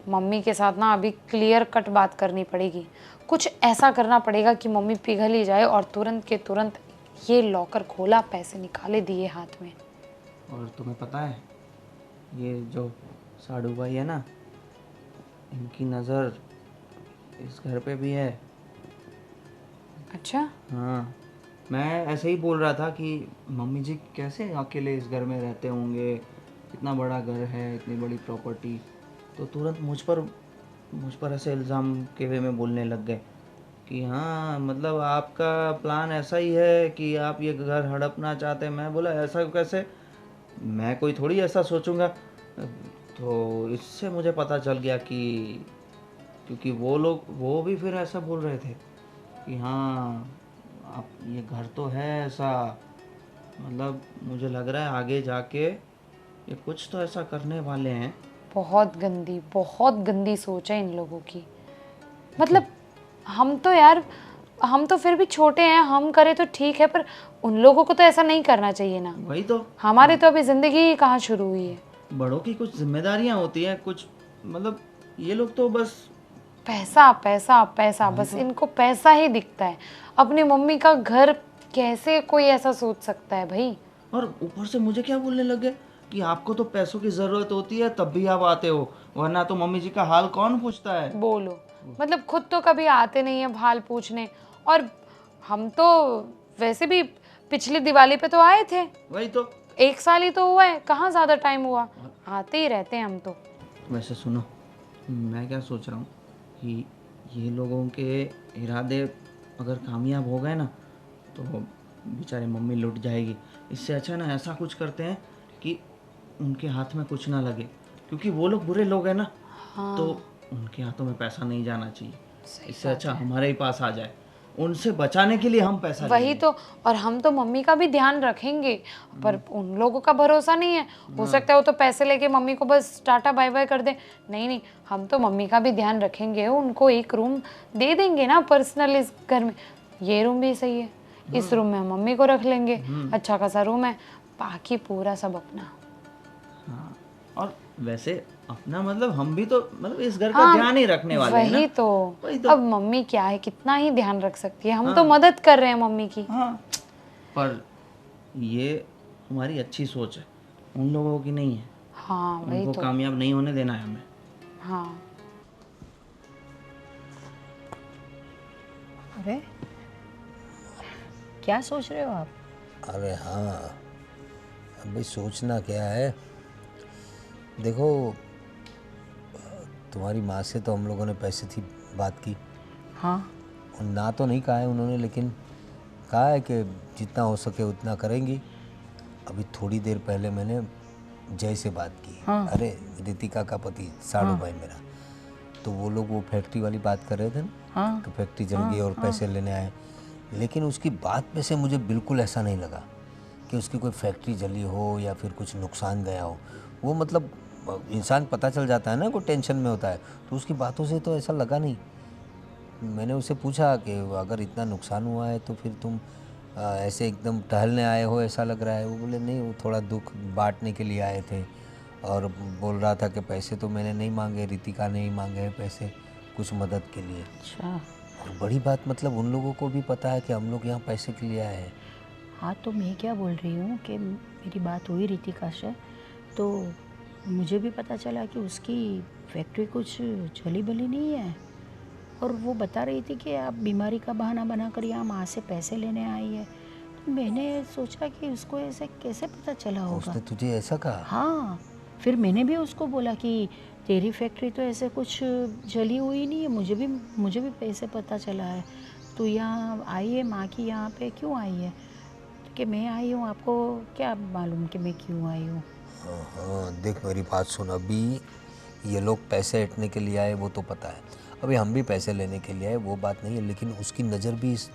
मम्मी के साथ ना अभी क्लियर कट बात करनी पड़ेगी। कुछ ऐसा करना पड़ेगा कि मम्मी पिघल ही जाए और तुरंत के तुरंत ये लॉकर खोला, पैसे निकाले, दिए हाथ में। और तुम्हें पता है, ये जो साड़ू भाई है ना, इनकी नज़र इस घर पे भी है। अच्छा, हाँ, मैं ऐसे ही बोल रहा था कि मम्मी जी कैसे अकेले इस घर में रहते होंगे, इतना बड़ा घर है, इतनी बड़ी प्रॉपर्टी। तो तुरंत मुझ पर ऐसे इल्ज़ाम के वे में बोलने लग गए कि हाँ मतलब आपका प्लान ऐसा ही है कि आप ये घर हड़पना चाहते हैं। मैं बोला ऐसा कैसे, मैं कोई थोड़ी ऐसा सोचूंगा। तो इससे मुझे पता चल गया कि क्योंकि वो भी फिर ऐसा बोल रहे थे कि हाँ आप ये घर तो है ऐसा, मतलब मुझे लग रहा है आगे जाके ये कुछ तो ऐसा करने वाले हैं। बहुत गंदी सोच है इन लोगों की। मतलब हम तो यार, हम तो फिर भी छोटे हैं, हम करें तो ठीक है, पर उन लोगों को तो ऐसा नहीं करना चाहिए ना। वही तो, हमारी तो अभी जिंदगी ही कहाँ शुरू हुई है। बड़ों की कुछ जिम्मेदारियां होती हैं, कुछ मतलब ये लोग तो बस पैसा पैसा पैसा, बस इनको पैसा ही दिखता है। अपनी मम्मी का घर कैसे कोई ऐसा सोच सकता है भाई। और ऊपर से मुझे क्या बोलने लगे कि आपको तो पैसों की ज़रूरत होती है तब भी आप आते हो, वरना तो मम्मी जी का हाल कौन पूछता है। बोलो, मतलब खुद तो कभी आते नहीं है हाल पूछने, और हम तो वैसे भी पिछली दिवाली पे तो आए थे। वही तो। 1 साल ही तो हुआ है, कहाँ ज़्यादा टाइम हुआ, आते ही रहते हैं हम तो। वैसे सुनो, मैं क्या सोच रहा हूँ कि ये लोगों के इरादे अगर कामयाब हो गए ना तो बेचारे मम्मी लुट जाएगी। इससे अच्छा ना ऐसा कुछ करते हैं कि उनके हाथ में कुछ ना लगे, क्योंकि वो लोग बुरे लोग हैं ना। तो उनके हाथों में पैसा नहीं जाना चाहिए। इससे अच्छा हमारे ही पास आ जाए, उनसे बचाने के लिए हम पैसा वही लेंगे। तो, और हम तो मम्मी का भी ध्यान रखेंगे, पर उन लोगों का भरोसा नहीं है। हो सकता है वो तो पैसे लेके मम्मी को बस टाटा बाय बाय कर दे। नहीं नहीं, हम तो मम्मी का भी ध्यान रखेंगे, उनको एक रूम दे देंगे ना पर्सनल इस घर में। ये रूम भी सही है, इस रूम में हम मम्मी को रख लेंगे, अच्छा खासा रूम है, बाकी पूरा सब अपना। हाँ, और वैसे अपना मतलब हम भी तो मतलब इस घर का हाँ, ध्यान ही रखने वाले हैं ना। वही तो। वही तो। अब मम्मी क्या है, कितना ही ध्यान रख सकती है, हम तो मदद कर रहे हैं मम्मी की। हाँ, पर ये हमारी अच्छी सोच है, उन लोगों की नहीं है। हाँ वही उनको तो। कामयाब नहीं होने देना है हमें। हाँ अरे क्या सोच रहे हो आप? अरे हाँ, अभी सोचना क्या है, देखो तुम्हारी माँ से तो हम लोगों ने पैसे की बात की, हाँ और ना तो नहीं कहा है उन्होंने, लेकिन कहा है कि जितना हो सके उतना करेंगी। अभी थोड़ी देर पहले मैंने जय से बात की। हाँ। अरे रितिका का पति साड़ू भाई मेरा, तो वो लोग वो फैक्ट्री वाली बात कर रहे थे ना, हाँ कि फैक्ट्री जल गई और पैसे लेने आए। लेकिन उसकी बात में से मुझे बिल्कुल ऐसा नहीं लगा कि उसकी कोई फैक्ट्री जली हो या फिर कुछ नुकसान गया हो। वो मतलब इंसान पता चल जाता है ना, कोई टेंशन में होता है, तो उसकी बातों से तो ऐसा लगा नहीं। मैंने उससे पूछा कि अगर इतना नुकसान हुआ है तो फिर तुम ऐसे एकदम टहलने आए हो ऐसा लग रहा है। वो बोले नहीं, वो थोड़ा दुख बांटने के लिए आए थे, और बोल रहा था कि पैसे तो मैंने नहीं मांगे, रितिका ने ही मांगे हैं पैसे कुछ मदद के लिए। अच्छा। और बड़ी बात मतलब उन लोगों को भी पता है कि हम लोग यहाँ पैसे के लिए आए हैं। हाँ तो मैं क्या बोल रही हूँ कि मेरी बात हुई रितिका से, तो मुझे भी पता चला कि उसकी फैक्ट्री कुछ जली भली नहीं है, और वो बता रही थी कि आप बीमारी का बहाना बनाकर यहाँ माँ से पैसे लेने आई है। तो मैंने सोचा कि उसको ऐसे कैसे पता चला होगा। उसने तुझे ऐसा कहा? हाँ, फिर मैंने भी उसको बोला कि तेरी फैक्ट्री तो ऐसे कुछ जली हुई नहीं है, मुझे भी पैसे पता चला है। तू यहाँ आई है माँ की यहाँ पे क्यों आई है? कि मैं आई हूँ, आपको क्या मालूम कि मैं क्यों आई हूँ? हाँ हाँ, देख मेरी बात सुन, अभी ये लोग पैसे ऐंठने के लिए आए वो तो पता है, अभी हम भी पैसे लेने के लिए आए वो बात नहीं है, लेकिन उसकी नज़र भी इस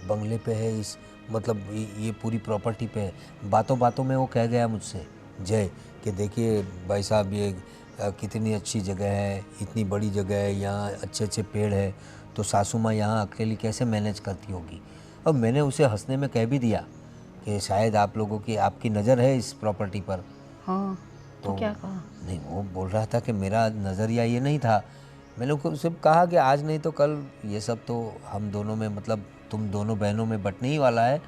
बंगले पे है, इस मतलब ये पूरी प्रॉपर्टी पे है। बातों बातों में वो कह गया मुझसे जय कि देखिए भाई साहब ये कितनी अच्छी जगह है, इतनी बड़ी जगह है, यहाँ अच्छे अच्छे पेड़ है, तो सासू माँ यहाँ अकेली कैसे मैनेज करती होगी। अब मैंने उसे हंसने में कह भी दिया कि शायद आप लोगों की आपकी नज़र है इस प्रॉपर्टी पर। हाँ तो क्या कहा? नहीं, वो बोल रहा था कि मेरा नज़रिया ये नहीं था। मैंने उससे कहा कि आज नहीं तो कल ये सब तो हम दोनों में मतलब तुम दोनों बहनों में बटने ही वाला है।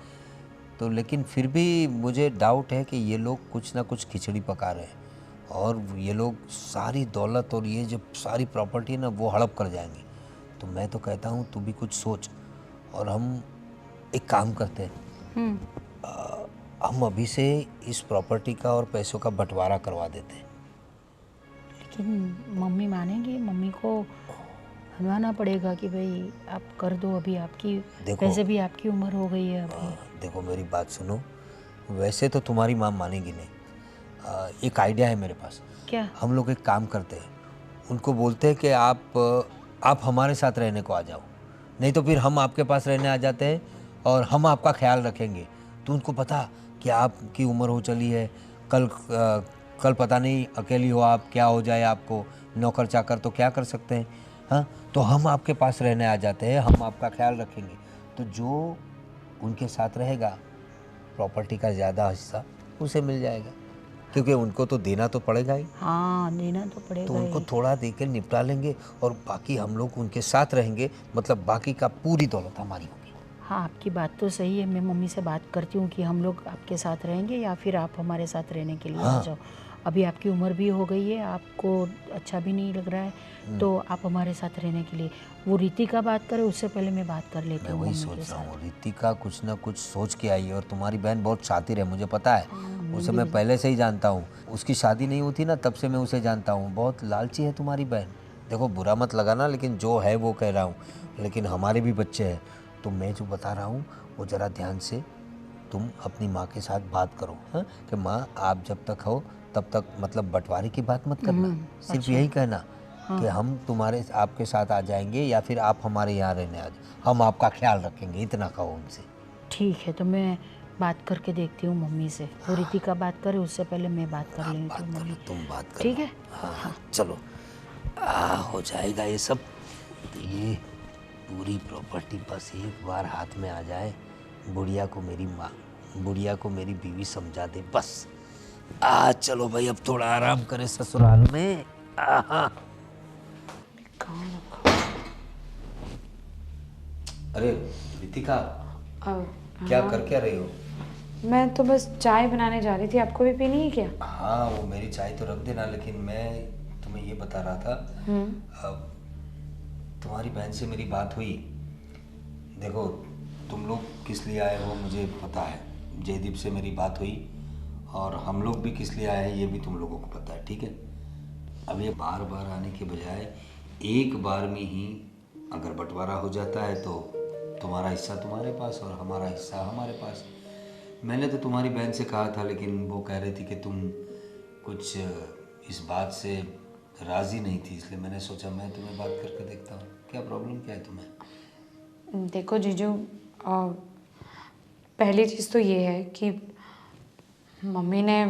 तो लेकिन फिर भी मुझे डाउट है कि ये लोग कुछ ना कुछ खिचड़ी पका रहे हैं, और ये लोग सारी दौलत और ये जो सारी प्रॉपर्टी है ना वो हड़प कर जाएंगे। तो मैं तो कहता हूँ तू भी कुछ सोच, और हम एक काम करते हैं, हम अभी से इस प्रॉपर्टी का और पैसों का बंटवारा करवा देते हैं। लेकिन मम्मी मानेंगी? मम्मी को मनवाना पड़ेगा कि भाई आप कर दो, अभी आपकी देखो, वैसे भी आपकी उम्र हो गई है अभी। देखो मेरी बात सुनो, वैसे तो तुम्हारी माँ मानेगी नहीं। एक आइडिया है मेरे पास। क्या? हम लोग एक काम करते हैं, उनको बोलते हैं कि आप हमारे साथ रहने को आ जाओ, नहीं तो फिर हम आपके पास रहने आ जाते हैं और हम आपका ख्याल रखेंगे। तो उनको पता कि आपकी उम्र हो चली है, कल पता नहीं अकेली हो आप, क्या हो जाए आपको, नौकर चाकर तो क्या कर सकते हैं। हाँ, तो हम आपके पास रहने आ जाते हैं, हम आपका ख्याल रखेंगे। तो जो उनके साथ रहेगा, प्रॉपर्टी का ज़्यादा हिस्सा उसे मिल जाएगा, क्योंकि उनको तो देना तो पड़ेगा ही। हाँ, देना तो तो पड़ेगा उनको ही। थोड़ा दे के निपटा लेंगे और बाकी हम लोग उनके साथ रहेंगे, मतलब बाकी का पूरी दौलत हमारी होगी। हाँ, आपकी बात तो सही है। मैं मम्मी से बात करती हूँ कि हम लोग आपके साथ रहेंगे या फिर आप हमारे साथ रहने के लिए आ जाओ। अभी आपकी उम्र भी हो गई है, आपको अच्छा भी नहीं लग रहा है, तो आप हमारे साथ रहने के लिए। वो रीति का बात करे उससे पहले मैं बात कर लेती मैं हूँ वही मम्मी के सोच रहा साथ। हूँ, रितिका कुछ ना कुछ सोच के आई है और तुम्हारी बहन बहुत शातिर है, मुझे पता है। उसे मैं पहले से ही जानता हूँ, उसकी शादी नहीं होती ना तब से मैं उसे जानता हूँ। बहुत लालची है तुम्हारी बहन। देखो बुरा मत लगाना, लेकिन जो है वो कह रहा हूँ, लेकिन हमारे भी बच्चे हैं। तो मैं जो बता रहा हूँ वो ज़रा ध्यान से तुम अपनी माँ के साथ बात करो, हाँ, कि माँ आप जब तक हो तब तक, मतलब बंटवारे की बात मत करना, सिर्फ यही कहना कि हम आपके साथ आ जाएंगे या फिर आप हमारे यहाँ रहने आ जाओ, हम आपका ख्याल रखेंगे, इतना कहो उनसे। ठीक है, तो मैं बात करके देखती हूँ मम्मी से। वो रीति का बात करे उससे पहले मैं बात कर लेती हूँ मम्मी। तुम बात कर ठीक लो। है? हाँ, चलो, हो जाएगा ये सब। तो ये पूरी प्रॉपर्टी बस एक बार हाथ में आ जाए, बुढ़िया को मेरी बीवी समझा दे बस। चलो भाई, अब थोड़ा आराम करें ससुराल में। अरे रितिका, क्या कर क्या रही हो? मैं तो बस चाय बनाने जा रही थी, आपको भी पीनी है क्या? हाँ, वो मेरी चाय तो रख देना, लेकिन मैं तुम्हें ये बता रहा था, अब तुम्हारी बहन से मेरी बात हुई। देखो, तुम लोग किस लिए आए हो मुझे पता है, जयदीप से मेरी बात हुई, और हम लोग भी किस लिए आए हैं ये भी तुम लोगों को पता है, ठीक है। अब ये बार बार आने के बजाय एक बार में ही अगर बंटवारा हो जाता है तो तुम्हारा हिस्सा तुम्हारे पास और हमारा हिस्सा हमारे पास। मैंने तो तुम्हारी बहन से कहा था, लेकिन वो कह रही थी कि तुम कुछ इस बात से राज़ी नहीं थी, इसलिए मैंने सोचा मैं तुम्हें बात करके देखता हूँ। क्या प्रॉब्लम क्या है तुम्हें? देखो जीजू, पहली चीज़ तो ये है कि मम्मी ने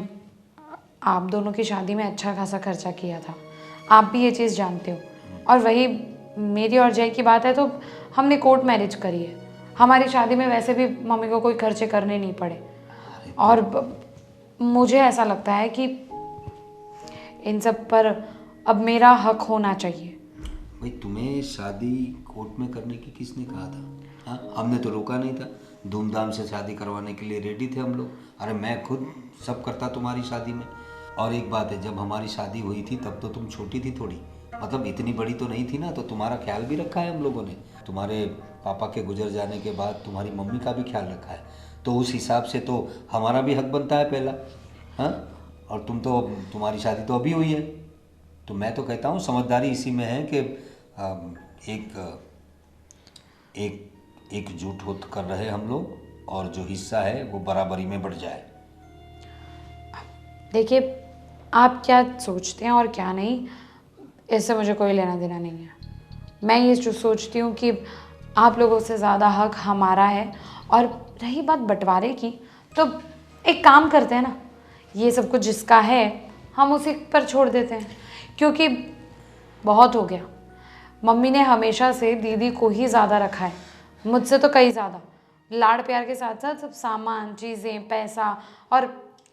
आप दोनों की शादी में अच्छा खासा खर्चा किया था, आप भी ये चीज़ जानते हो। और वही मेरी और जय की बात है तो हमने कोर्ट मैरिज करी है, हमारी शादी में वैसे भी मम्मी को कोई खर्चे करने नहीं पड़े। और मुझे ऐसा लगता है कि इन सब पर अब मेरा हक होना चाहिए। भाई, तुम्हें शादी कोर्ट में करने की किसने कहा था? हाँ, हमने तो रोका नहीं था, धूमधाम से शादी करवाने के लिए रेडी थे हम लोग। अरे मैं खुद सब करता तुम्हारी शादी में। और एक बात है, जब हमारी शादी हुई थी तब तो तुम छोटी थी थोड़ी, मतलब इतनी बड़ी तो नहीं थी ना, तो तुम्हारा ख्याल भी रखा है हम लोगों ने। तुम्हारे पापा के गुजर जाने के बाद तुम्हारी मम्मी का भी ख्याल रखा है, तो उस हिसाब से तो हमारा भी हक बनता है पहला। हाँ, और तुम्हारी शादी तो अभी हुई है, तो मैं तो कहता हूँ समझदारी इसी में है कि एकजुट हो कर रहे हम लोग, और जो हिस्सा है वो बराबरी में बढ़ जाए। देखिए, आप क्या सोचते हैं और क्या नहीं, इससे मुझे कोई लेना देना नहीं है। मैं ये जो सोचती हूँ कि आप लोगों से ज़्यादा हक हमारा है। और रही बात बंटवारे की, तो एक काम करते हैं ना, ये सब कुछ जिसका है हम उसी पर छोड़ देते हैं, क्योंकि बहुत हो गया। मम्मी ने हमेशा से दीदी को ही ज़्यादा रखा है, मुझसे तो कई ज़्यादा। लाड़ प्यार के साथ साथ सब सामान, चीज़ें, पैसा और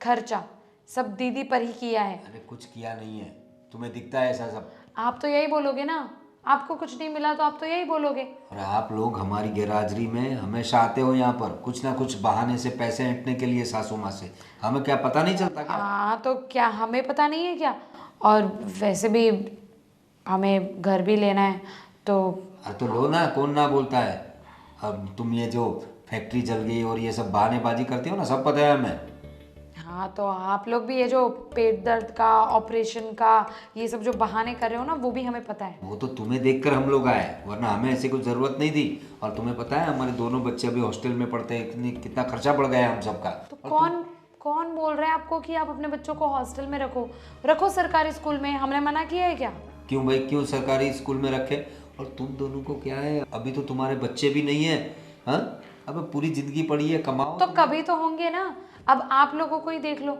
खर्चा सब दीदी पर ही किया है। अरे कुछ किया नहीं है, तुम्हें दिखता है ऐसा सब। आप तो यही बोलोगे ना, आपको कुछ नहीं मिला तो आप तो यही बोलोगे। और आप लोग हमारी गैरहाजिरी में हमेशा आते हो यहाँ पर, कुछ ना कुछ बहाने से पैसे ऐंठने के लिए सासू माँ से। हमें क्या पता नहीं चलता क्या? हाँ, तो क्या हमें पता नहीं है क्या? और वैसे भी हमें घर भी लेना है तो। अरे तो लो ना, कौन ना बोलता है। अब तुम ये जो फैक्ट्री जल गई और ये सब बहानेबाजी करती हो ना, सब पता है हमें। हाँ तो आप लोग भी ये जो पेट दर्द का, ऑपरेशन का, ये सब जो बहाने कर रहे हो ना, वो भी हमें पता है। वो तो तुम्हें देखकर हम लोग आए, वरना हमें ऐसी कोई ज़रूरत नहीं थी। और तुम्हें पता है हमारे दोनों बच्चे अभी हॉस्टल में पढ़ते हैं, कितना खर्चा बढ़ गया है हम सबका। तो कौन कौन बोल रहा है आपको कि आप अपने बच्चों को हॉस्टल में रखो सरकारी स्कूल में? हमने मना किया है क्या? क्यों भाई, क्यों सरकारी स्कूल में रखे? और तुम दोनों को क्या है, अभी तो तुम्हारे बच्चे भी नहीं है। हाँ, अब पूरी जिंदगी पड़ी है, कमाओ। तो कभी तो होंगे ना। अब आप लोगों को ही देख लो,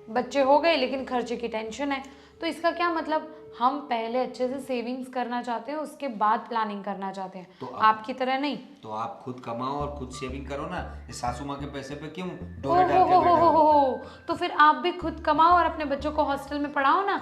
बच्चे हो गए लेकिन खर्चे की टेंशन है। तो इसका क्या मतलब, हम पहले अच्छे से सेविंग्स करना चाहते हैं, उसके बाद प्लानिंग करना चाहते हैं, तो आपकी तरह नहीं। तो आप खुद कमाओ और खुद सेविंग करो ना, ये सासू माँ के पैसे पे क्यों ओ डोरे डाल के बैठे हो? हो, तो फिर आप भी खुद कमाओ और अपने बच्चों को हॉस्टल में पढ़ाओ ना।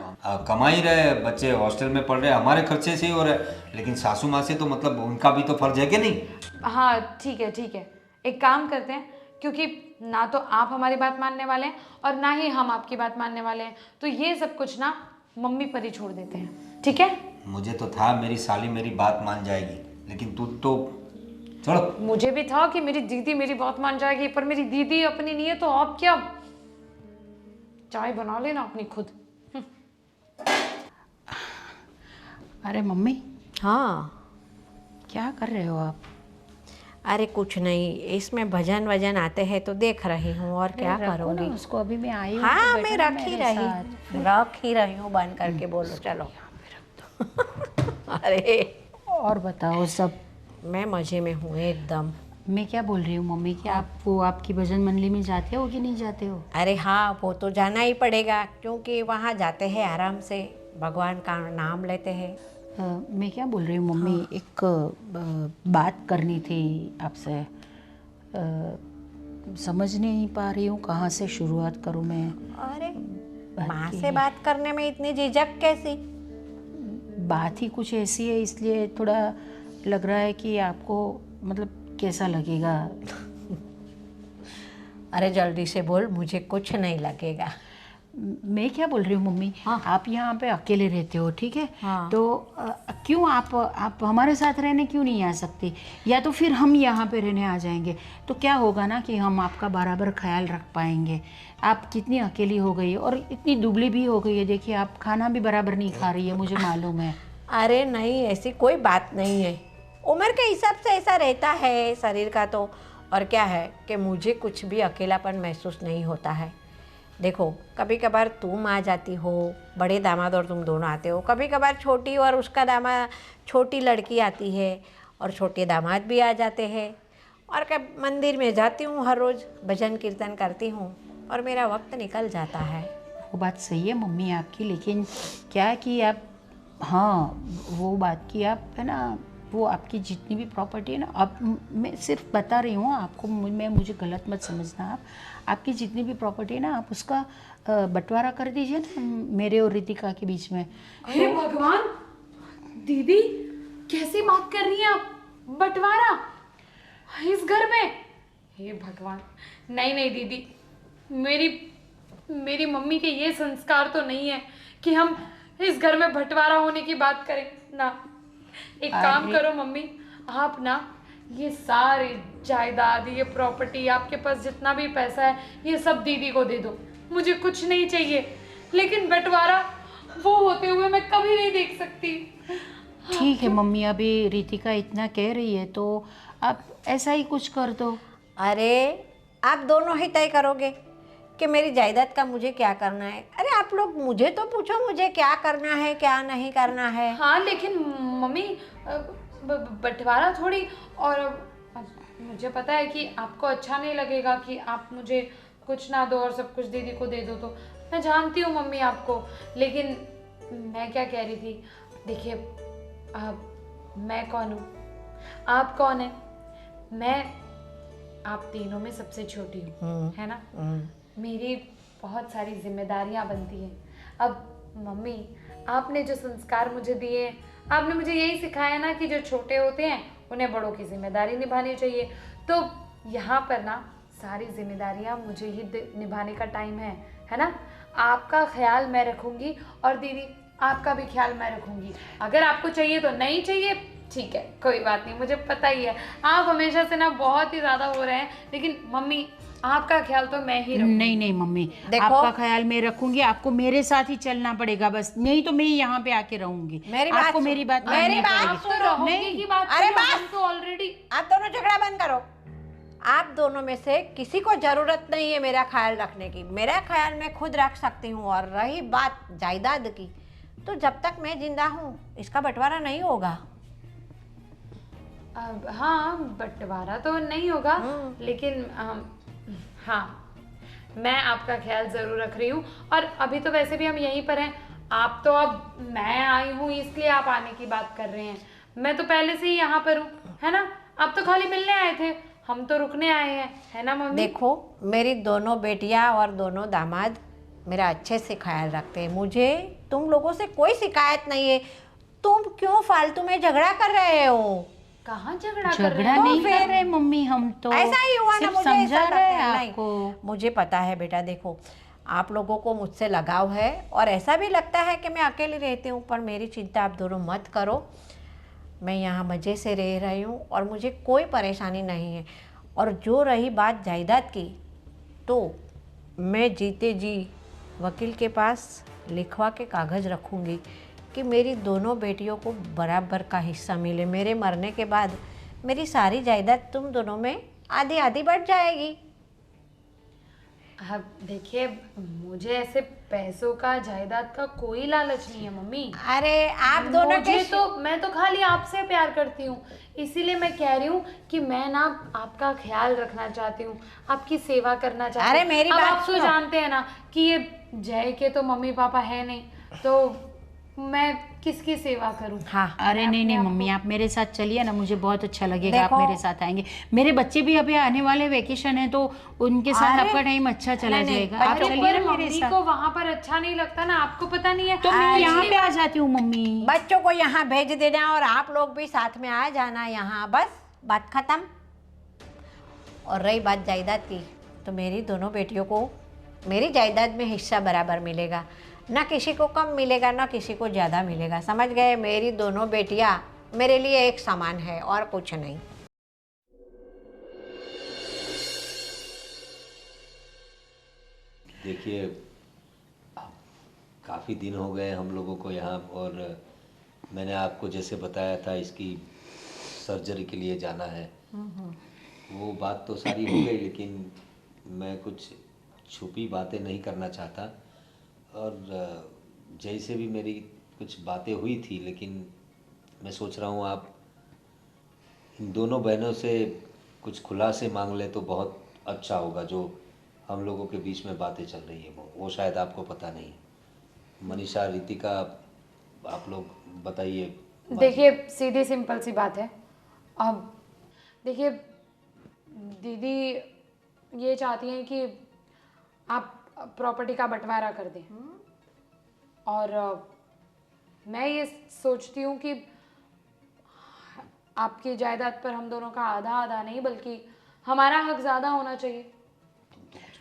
कमा ही रहे, बच्चे हॉस्टल में पढ़ रहे, हमारे खर्चे से ही हो रहे, लेकिन सासू माँ से तो मतलब उनका भी तो फर्ज है कि नहीं? हाँ ठीक है, एक काम करते हैं, क्योंकि ना तो आप हमारी बात मानने वाले हैं और ना ही हम आपकी बात मानने वाले हैं, तो ये सब कुछ ना मम्मी पर ही छोड़ देते हैं, ठीक है? मुझे तो था मेरी साली मेरी बात मान जाएगी, लेकिन तू तो छोड़ो। मुझे भी था कि मेरी दीदी मेरी बात मान जाएगी, पर मेरी दीदी अपनी नहीं है, तो आप क्या, चाय बना लेना अपनी खुद। अरे मम्मी, हाँ, क्या कर रहे हो आप? अरे कुछ नहीं, इसमें भजन वजन आते हैं तो देख रही हूँ, और क्या रखो ना करूँगी। उसको, अभी मैं आई हूँ हाँ, तो मैं बैठो ना रख ही मेरे साथ। रही हूँ बंद करके, बोलो चलो। अरे और बताओ सब। मैं मजे में हूँ एकदम। मैं क्या बोल रही हूँ मम्मी, कि आप वो आपकी भजन मंडली में जाते हो कि नहीं जाते हो? अरे हाँ, वो तो जाना ही पड़ेगा, क्योंकि वहाँ जाते हैं आराम से, भगवान का नाम लेते हैं। मैं क्या बोल रही हूँ मम्मी, एक बात करनी थी आपसे। समझ नहीं पा रही हूँ कहाँ से शुरुआत करूँ मैं। अरे माँ से बात करने में इतनी झिझक कैसी? बात ही कुछ ऐसी है, इसलिए थोड़ा लग रहा है कि आपको मतलब कैसा लगेगा। अरे जल्दी से बोल, मुझे कुछ नहीं लगेगा। मैं क्या बोल रही हूँ मम्मी, हाँ। आप यहाँ पे अकेले रहते हो, ठीक है? हाँ। तो क्यों आप हमारे साथ रहने क्यों नहीं आ सकती? या तो फिर हम यहाँ पे रहने आ जाएंगे, तो क्या होगा ना कि हम आपका बराबर ख्याल रख पाएंगे। आप कितनी अकेली हो गई और इतनी दुबली भी हो गई है, देखिए आप खाना भी बराबर नहीं खा रही है, मुझे मालूम है। अरे नहीं, ऐसी कोई बात नहीं है, उम्र के हिसाब से ऐसा रहता है शरीर का तो। और क्या है कि मुझे कुछ भी अकेलापन महसूस नहीं होता है। देखो, कभी कभार तुम आ जाती हो, बड़े दामाद और तुम दोनों आते हो, कभी कभार छोटी और उसका दामाद, छोटी लड़की आती है और छोटे दामाद भी आ जाते हैं। और कब मंदिर में जाती हूँ, हर रोज़ भजन कीर्तन करती हूँ और मेरा वक्त निकल जाता है। वो बात सही है मम्मी आपकी, लेकिन क्या है कि आप, हाँ वो बात की आप है ना, वो आपकी जितनी भी प्रॉपर्टी है ना, आप, मैं सिर्फ बता रही हूँ आपको, मुझे गलत मत समझना आप। आपकी जितनी भी प्रॉपर्टी है ना, आप उसका बंटवारा कर दीजिए ना मेरे और रितिका के बीच में। अरे भगवान, दीदी कैसी बात कर रही हैं आप? बंटवारा इस घर में? हे भगवान, नहीं दीदी, मेरी मम्मी के ये संस्कार तो नहीं है कि हम इस घर में बंटवारा होने की बात करें ना। एक काम करो मम्मी, आप ना ये सारी जायदाद, ये प्रॉपर्टी, आपके पास जितना भी पैसा है, ये सब दीदी को दे दो, मुझे कुछ नहीं चाहिए। लेकिन बंटवारा वो होते हुए मैं कभी नहीं देख सकती। ठीक है मम्मी, अभी रितिका इतना कह रही है तो आप ऐसा ही कुछ कर दो। अरे आप दोनों ही तय करोगे कि मेरी जायदाद का मुझे क्या करना है। अरे आप लोग मुझे तो पूछो, मुझे क्या करना है क्या नहीं करना है। हाँ लेकिन मम्मी, बंटवारा थोड़ी, और मुझे पता है कि आपको अच्छा नहीं लगेगा कि आप मुझे कुछ ना दो और सब कुछ दीदी को दे दो, तो मैं जानती हूँ मम्मी आपको। लेकिन मैं क्या कह रही थी, देखिए मैं कौन हूँ, आप कौन है? मैं आप तीनों में सबसे छोटी हूँ, है ना? मेरी बहुत सारी जिम्मेदारियाँ बनती हैं। अब मम्मी, आपने जो संस्कार मुझे दिए, आपने मुझे यही सिखाया ना कि जो छोटे होते हैं उन्हें बड़ों की जिम्मेदारी निभानी चाहिए। तो यहाँ पर ना सारी जिम्मेदारियाँ मुझे ही निभाने का टाइम है ना? आपका ख्याल मैं रखूँगी और दीदी आपका भी ख्याल मैं रखूँगी। अगर आपको चाहिए तो नहीं चाहिए, ठीक है, कोई बात नहीं, मुझे पता ही है आप हमेशा से ना बहुत ही ज़्यादा हो रहे हैं, लेकिन मम्मी आपका ख्याल तो मैं ही रखूंगी। नहीं नहीं मम्मी, देखो- आपका ख्याल मैं रखूंगी, आपको मेरे साथ ही चलना पड़ेगा बस, नहीं तो मैं यहाँ पे आके रहूंगी। मेरी बात आपको सुन- मेरी बात मेरी माननी बात पड़ेगी। सुन- तो रहोगे नहीं। की बात अरे करो, बस! हम तो ऑलरेडी। आप दोनों झगड़ा बंद करो। आप दोनों में से किसी को जरूरत नहीं है मेरा ख्याल रखने की, मेरा ख्याल मैं खुद रख सकती हूँ। और रही बात जायदाद की, तो जब तक मैं जिंदा हूँ इसका बंटवारा नहीं होगा। हाँ, बंटवारा तो नहीं होगा, लेकिन हाँ, मैं आपका ख्याल ज़रूर रख रही हूँ। और अभी तो वैसे भी हम यहीं पर हैं, आप तो अब मैं आई हूँ इसलिए आप आने की बात कर रहे हैं, मैं तो पहले से ही यहाँ पर हूँ, है ना। आप तो खाली मिलने आए थे, हम तो रुकने आए हैं, है ना मम्मी। देखो, मेरी दोनों बेटियां और दोनों दामाद मेरा अच्छे से ख्याल रखते हैं, मुझे तुम लोगों से कोई शिकायत नहीं है। तुम क्यों फालतू में झगड़ा कर रहे हो? कहाँ झगड़ा कर रहे झगड़ा हैं? नहीं कर रहे मम्मी, हम तो ऐसा ही हुआ ना, सिर्फ मुझे समझा ऐसा रहे लगता हैं है। आपको। नहीं, मुझे पता है बेटा, देखो आप लोगों को मुझसे लगाव है और ऐसा भी लगता है कि मैं अकेली रहती हूँ, पर मेरी चिंता आप दोनों मत करो। मैं यहाँ मज़े से रह रही हूँ और मुझे कोई परेशानी नहीं है। और जो रही बात जायदाद की, तो मैं जीते जी वकील के पास लिखवा के कागज़ रखूँगी कि मेरी दोनों बेटियों को बराबर का हिस्सा मिले। मेरे मरने के बाद मेरी सारी जायदाद तुम दोनों में आधी आधी बढ़ जाएगी। अब देखिए, मुझे ऐसे पैसों का, जायदाद का कोई लालच नहीं है मम्मी। अरे आप दोनों के मुझे तो, मैं तो खाली आपसे प्यार करती हूँ, इसीलिए मैं कह रही हूँ कि मैं ना आपका ख्याल रखना चाहती हूँ, आपकी सेवा करना चाहती हूँ। अरे मेरी अब बात आप तो सुनो। जानते हैं ना कि ये जय के तो मम्मी पापा है नहीं, तो मैं किसकी सेवा करूँ। हाँ, अरे नहीं नहीं मम्मी, आप मेरे साथ चलिए ना, मुझे बहुत अच्छा लगेगा आप देखो- मेरे साथ आएंगे। मेरे बच्चे भी अभी आने वाले वेकेशन है, तो उनके साथ अरे, आपका टाइम अच्छा चला नहीं, नहीं, जाएगा। आप अरे चलिए पर ना मेरे मम्मी साथ। को वहाँ पर अच्छा नहीं लगता ना, आपको पता नहीं है। तो मैं यहाँ पिछली पे आ जाती हूँ मम्मी। बच्चों को यहाँ भेज देना और आप लोग भी साथ में आ जाना यहाँ, बस बात खत्म। और रही बात जायदाद की, तो मेरी दोनों बेटियों को मेरी जायदाद में हिस्सा बराबर मिलेगा, ना किसी को कम मिलेगा ना किसी को ज़्यादा मिलेगा, समझ गए। मेरी दोनों बेटियाँ मेरे लिए एक समान है और कुछ नहीं। देखिए, काफ़ी दिन हो गए हम लोगों को यहाँ, और मैंने आपको जैसे बताया था इसकी सर्जरी के लिए जाना है, वो बात तो सारी हो गई, लेकिन मैं कुछ छुपी बातें नहीं करना चाहता। और जैसे भी मेरी कुछ बातें हुई थी, लेकिन मैं सोच रहा हूँ आप इन दोनों बहनों से कुछ खुलासे मांग ले तो बहुत अच्छा होगा। जो हम लोगों के बीच में बातें चल रही है वो शायद आपको पता नहीं। मनीषा, रितिका, आप लोग बताइए। देखिए, सीधी सिंपल सी बात है। अब देखिए, दीदी ये चाहती हैं कि आप प्रॉपर्टी का बंटवारा कर दें, और मैं ये सोचती हूँ कि आपकी जायदाद पर हम दोनों का आधा आधा नहीं, बल्कि हमारा हक ज़्यादा होना चाहिए।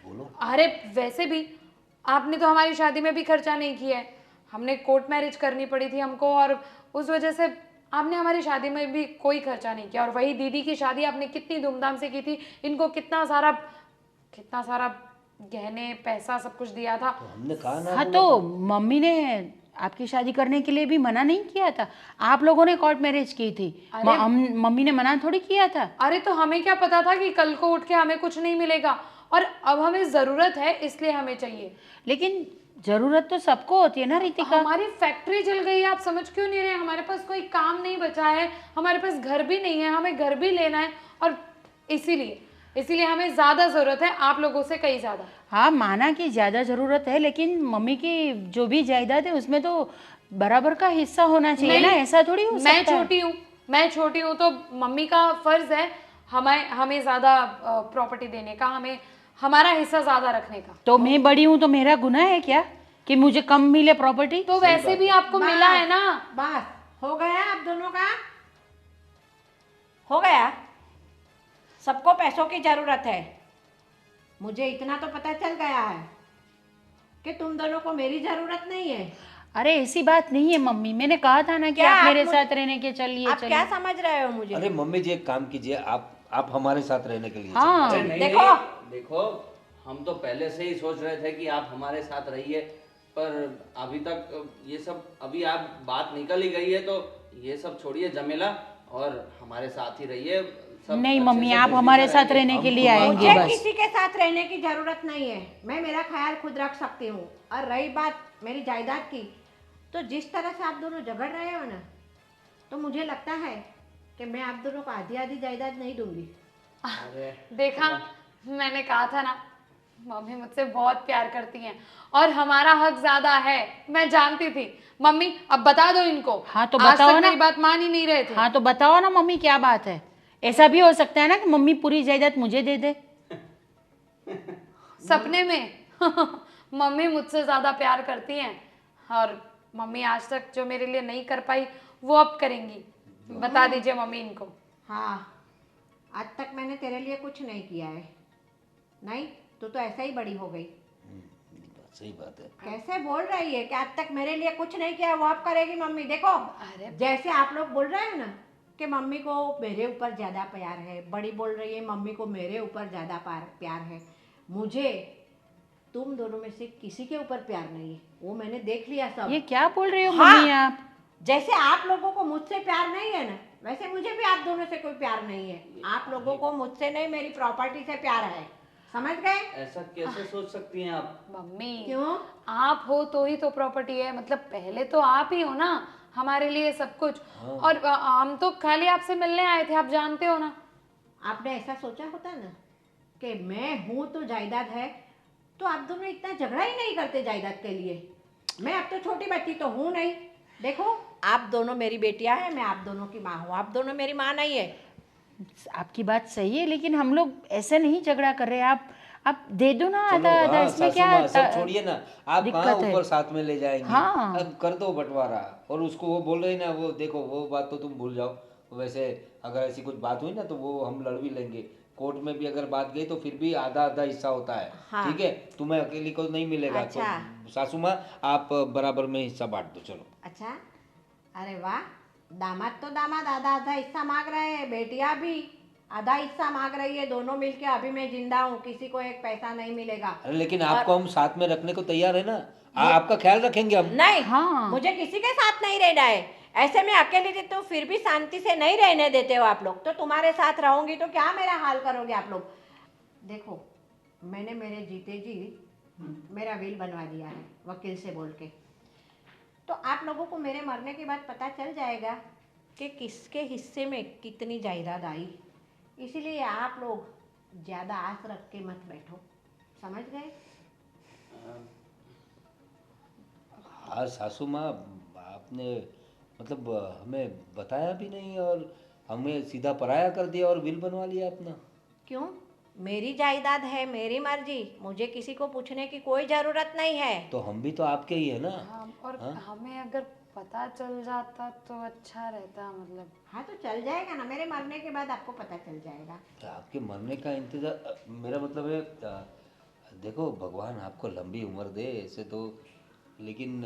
बोलो। अरे वैसे भी आपने तो हमारी शादी में भी खर्चा नहीं किया है, हमने कोर्ट मैरिज करनी पड़ी थी हमको, और उस वजह से आपने हमारी शादी में भी कोई खर्चा नहीं किया। और वही दीदी की शादी आपने कितनी धूमधाम से की थी, इनको कितना सारा गहने, पैसा, सब कुछ दिया था। तो हमने कहा ना। हाँ, तो मम्मी ने आपकी शादी करने के लिए भी मना नहीं किया था, आप लोगों ने कोर्ट मैरिज की थी। मम्मी ने मना थोड़ी किया था। अरे तो हमें क्या पता था कि कल को उठ के हमें कुछ नहीं मिलेगा, और अब हमें ज़रूरत है इसलिए हमें चाहिए। लेकिन जरूरत तो सबको होती है ना रितिका। हमारी फैक्ट्री जल गई है, आप समझ क्यों नहीं रहे? हमारे पास कोई काम नहीं बचा है, हमारे पास घर भी नहीं है, हमें घर भी लेना है, और इसीलिए हमें ज़्यादा ज़रूरत है, आप लोगों से कहीं ज़्यादा। हाँ, माना कि ज़्यादा ज़रूरत है, लेकिन मम्मी की जो भी जायदाद है उसमें तो बराबर का हिस्सा होना चाहिए ना, ऐसा थोड़ी हो सकता है। मैं छोटी हूँ तो मम्मी का फ़र्ज़ है हमें ज़्यादा प्रॉपर्टी देने का, हमारा हिस्सा ज़्यादा रखने का। तो मैं बड़ी हूँ तो मेरा गुनाह है क्या कि मुझे कम मिले प्रॉपर्टी? तो वैसे भी आपको मिला है ना। बस हो गया, आप दोनों का हो गया। सबको पैसों की ज़रूरत है, मुझे इतना तो पता चल गया है कि तुम दोनों को मेरी ज़रूरत नहीं है। अरे ऐसी बात नहीं है मम्मी, मैंने कहा था ना कि क्या आप आप मेरे मुझे- साथ रहने के चलिए आप क्या चलिए। समझ रहे हो मुझे? अरे मम्मी जी एक काम कीजिए, आप हमारे साथ रहने के लिए हाँ चलिए। नहीं देखो। नहीं, देखो हम तो पहले से ही सोच रहे थे कि आप हमारे साथ रहिए, पर अभी तक ये सब, अभी आप बात निकल ही गई है तो ये सब छोड़िए झमेला और हमारे साथ ही रहिए। सब नहीं अच्छे मम्मी, से आप खुशी हमारे से साथ रहेंगे। रहने के लिए हम आएंगे मुझे बस। किसी के साथ रहने की जरूरत नहीं है, मैं मेरा ख्याल खुद रख सकती हूँ। और रही बात मेरी जायदाद की, तो जिस तरह से आप दोनों झगड़ रहे हो ना, तो मुझे लगता है कि मैं आप दोनों को आधी आधी जायदाद नहीं दूंगी। देखा, मैंने कहा था ना, मम्मी मुझसे बहुत प्यार करती हैं और हमारा हक ज्यादा है। मैं जानती थी। मम्मी अब बता दो इनको। हाँ तो आज बताओ तक ना। मेरी बात मान ही नहीं रहे थे। हाँ तो बताओ ना मम्मी, क्या बात है? ऐसा भी हो सकता है ना कि मम्मी पूरी जायदाद मुझे दे दे। सपने में मम्मी मुझसे ज्यादा प्यार करती हैं और मम्मी आज तक जो मेरे लिए नहीं कर पाई वो अब करेंगी। बता दीजिए मम्मी इनको। हाँ, आज तक मैंने तेरे लिए कुछ नहीं किया है। नहीं, तू तो ऐसा ही बड़ी हो गई। सही बात है। कैसे बोल रही है कि आज तक मेरे लिए कुछ नहीं किया, वो अब करेगी मम्मी। देखो, अरे जैसे आप लोग बोल रहे हो ना कि मम्मी को मेरे ऊपर ज़्यादा प्यार है, बड़ी बोल रही है मम्मी को मेरे ऊपर ज़्यादा प्यार है, मुझे तुम दोनों में से किसी के ऊपर प्यार नहीं है, वो मैंने देख लिया सब। ये क्या बोल रहे हो हाँ। मम्मी आप? जैसे आप लोगों को मुझसे प्यार नहीं है ना, वैसे मुझे भी आप दोनों से कोई प्यार नहीं है। आप लोगों को मुझसे नहीं, मेरी प्रॉपर्टी से प्यार है, समझ गए? ऐसा कैसे सोच सकती हैं आप? मम्मी, क्यों? आप हो तो ही तो प्रॉपर्टी है। मतलब पहले तो आप ही हो ना हमारे लिए सब कुछ। और हम तो खाली आपसे मिलने आए थे, आप जानते हो ना। आपने ऐसा सोचा होता ना कि मैं हूँ तो जायदाद है, तो आप दोनों इतना झगड़ा ही नहीं करते जायदाद के लिए। मैं अब तो छोटी बच्ची तो हूँ नहीं। देखो, आप दोनों मेरी बेटियां हैं, मैं आप दोनों की माँ हूँ, आप दोनों मेरी माँ नहीं है। आपकी बात सही है, लेकिन हम लोग ऐसे नहीं झगड़ा कर रहे। आप दे दो ना चलो आधा आधा, हाँ, इसमें सासू क्या माँ, सब छोड़िए ना। आप दिक्कत कहाँ है? ऊपर साथ में ले जाएंगे। हाँ। अब कर दो बंटवारा। और उसको वो बोल रही ना, वो देखो वो बात तो तुम भूल जाओ। वैसे अगर ऐसी कुछ बात हुई ना तो वो हम लड़ भी लेंगे। कोर्ट में भी अगर बात गई तो फिर भी आधा आधा हिस्सा होता है। हाँ। ठीक है, तुम्हें अकेली को नहीं मिलेगा। अच्छा। तो सासू माँ आप बराबर में हिस्सा बांट दो। चलो। अच्छा, अरे वाह, दामाद तो दामाद आधा आधा हिस्सा मांग रहे हैं, बेटियां भी आधा हिस्सा मांग रही है, दोनों मिलके। अभी मैं जिंदा हूँ, किसी को एक पैसा नहीं मिलेगा। अरे लेकिन आपको हम साथ में रखने को तैयार है ना। आपका ख्याल रखेंगे हम। नहीं, हाँ। मुझे किसी के साथ नहीं रहना है। ऐसे में अकेली रहती हूँ, फिर भी शांति से नहीं रहने देते हो आप लोग। तो तुम्हारे साथ रहूंगी तो क्या मेरा हाल करोगे आप लोग? देखो, मैंने मेरे जीते जी मेरा विल बनवा दिया है वकील से बोल के। तो आप लोगों को मेरे मरने के बाद पता चल जाएगा कि किसके हिस्से में कितनी जायदाद आई। इसीलिए आप लोग ज़्यादा आस रख के मत बैठो, समझ गए? हाँ सासू माँ, आपने मतलब हमें बताया भी नहीं और हमें सीधा पराया कर दिया और बिल बनवा लिया अपना। क्यों? मेरी जायदाद है, मेरी मर्जी, मुझे किसी को पूछने की कोई ज़रूरत नहीं है। तो हम भी तो आपके ही है ना। और हमें अगर पता चल जाता तो अच्छा रहता। मतलब हाँ, तो चल जाएगा ना, मेरे मरने के बाद आपको पता चल जाएगा। तो आपके मरने का इंतजार, मेरा मतलब है देखो भगवान आपको लंबी उम्र दे ऐसे तो। लेकिन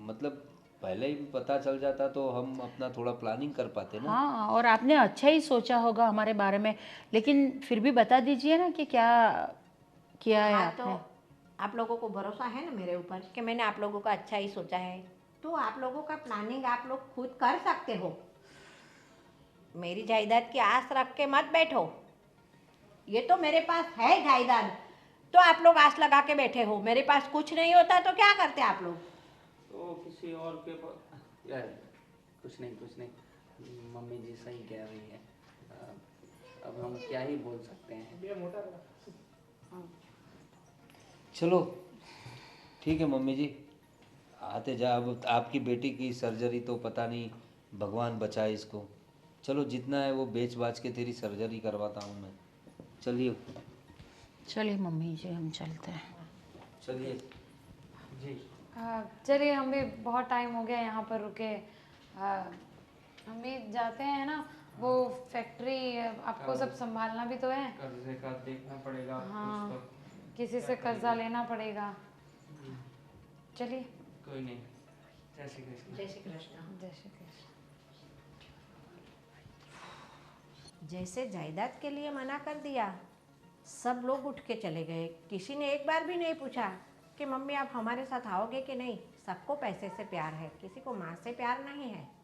मतलब पहले ही पता चल जाता तो हम अपना थोड़ा प्लानिंग कर पाते ना। हाँ, और आपने अच्छा ही सोचा होगा हमारे बारे में, लेकिन फिर भी बता दीजिए ना कि क्या किया है हाँ, आपने। तो आप लोगों को भरोसा है ना मेरे ऊपर कि मैंने आप लोगों का अच्छा ही सोचा है, तो आप लोगों का प्लानिंग आप लोग खुद कर सकते हो। मेरी जायदाद की आस रख के मत बैठो। ये तो मेरे पास है जायदाद, तो आप लोग आस लगा के बैठे हो। मेरे पास कुछ नहीं होता तो क्या करते आप लोग? तो किसी और के पास यार, कुछ नहीं, मम्मी जी सही कह रही है। अब हम क्या ही बोल सकते हैं। चलो ठीक है मम्मी जी, आते जा। अब आपकी बेटी की सर्जरी तो पता नहीं, भगवान बचाए इसको। चलो जितना है वो बेच बाच के तेरी सर्जरी करवाता हूँ मैं। चलिए चलिए मम्मी जी, हम चलते हैं। चलिए। जी चलिए, हम भी बहुत टाइम हो गया यहाँ पर रुके। हम भी जाते हैं ना, वो फैक्ट्री आपको सब संभालना भी तो है। कर्जे का देखना पड़ेगा। हाँ, कुछ तो किसी से कर्जा लेना पड़ेगा। चलिए। कोई नहीं, जय श्री कृष्ण। जय श्री कृष्ण। जय श्री कृष्ण। जैसे जायदाद के लिए मना कर दिया, सब लोग उठ के चले गए। किसी ने एक बार भी नहीं पूछा कि मम्मी आप हमारे साथ आओगे कि नहीं। सबको पैसे से प्यार है, किसी को माँ से प्यार नहीं है।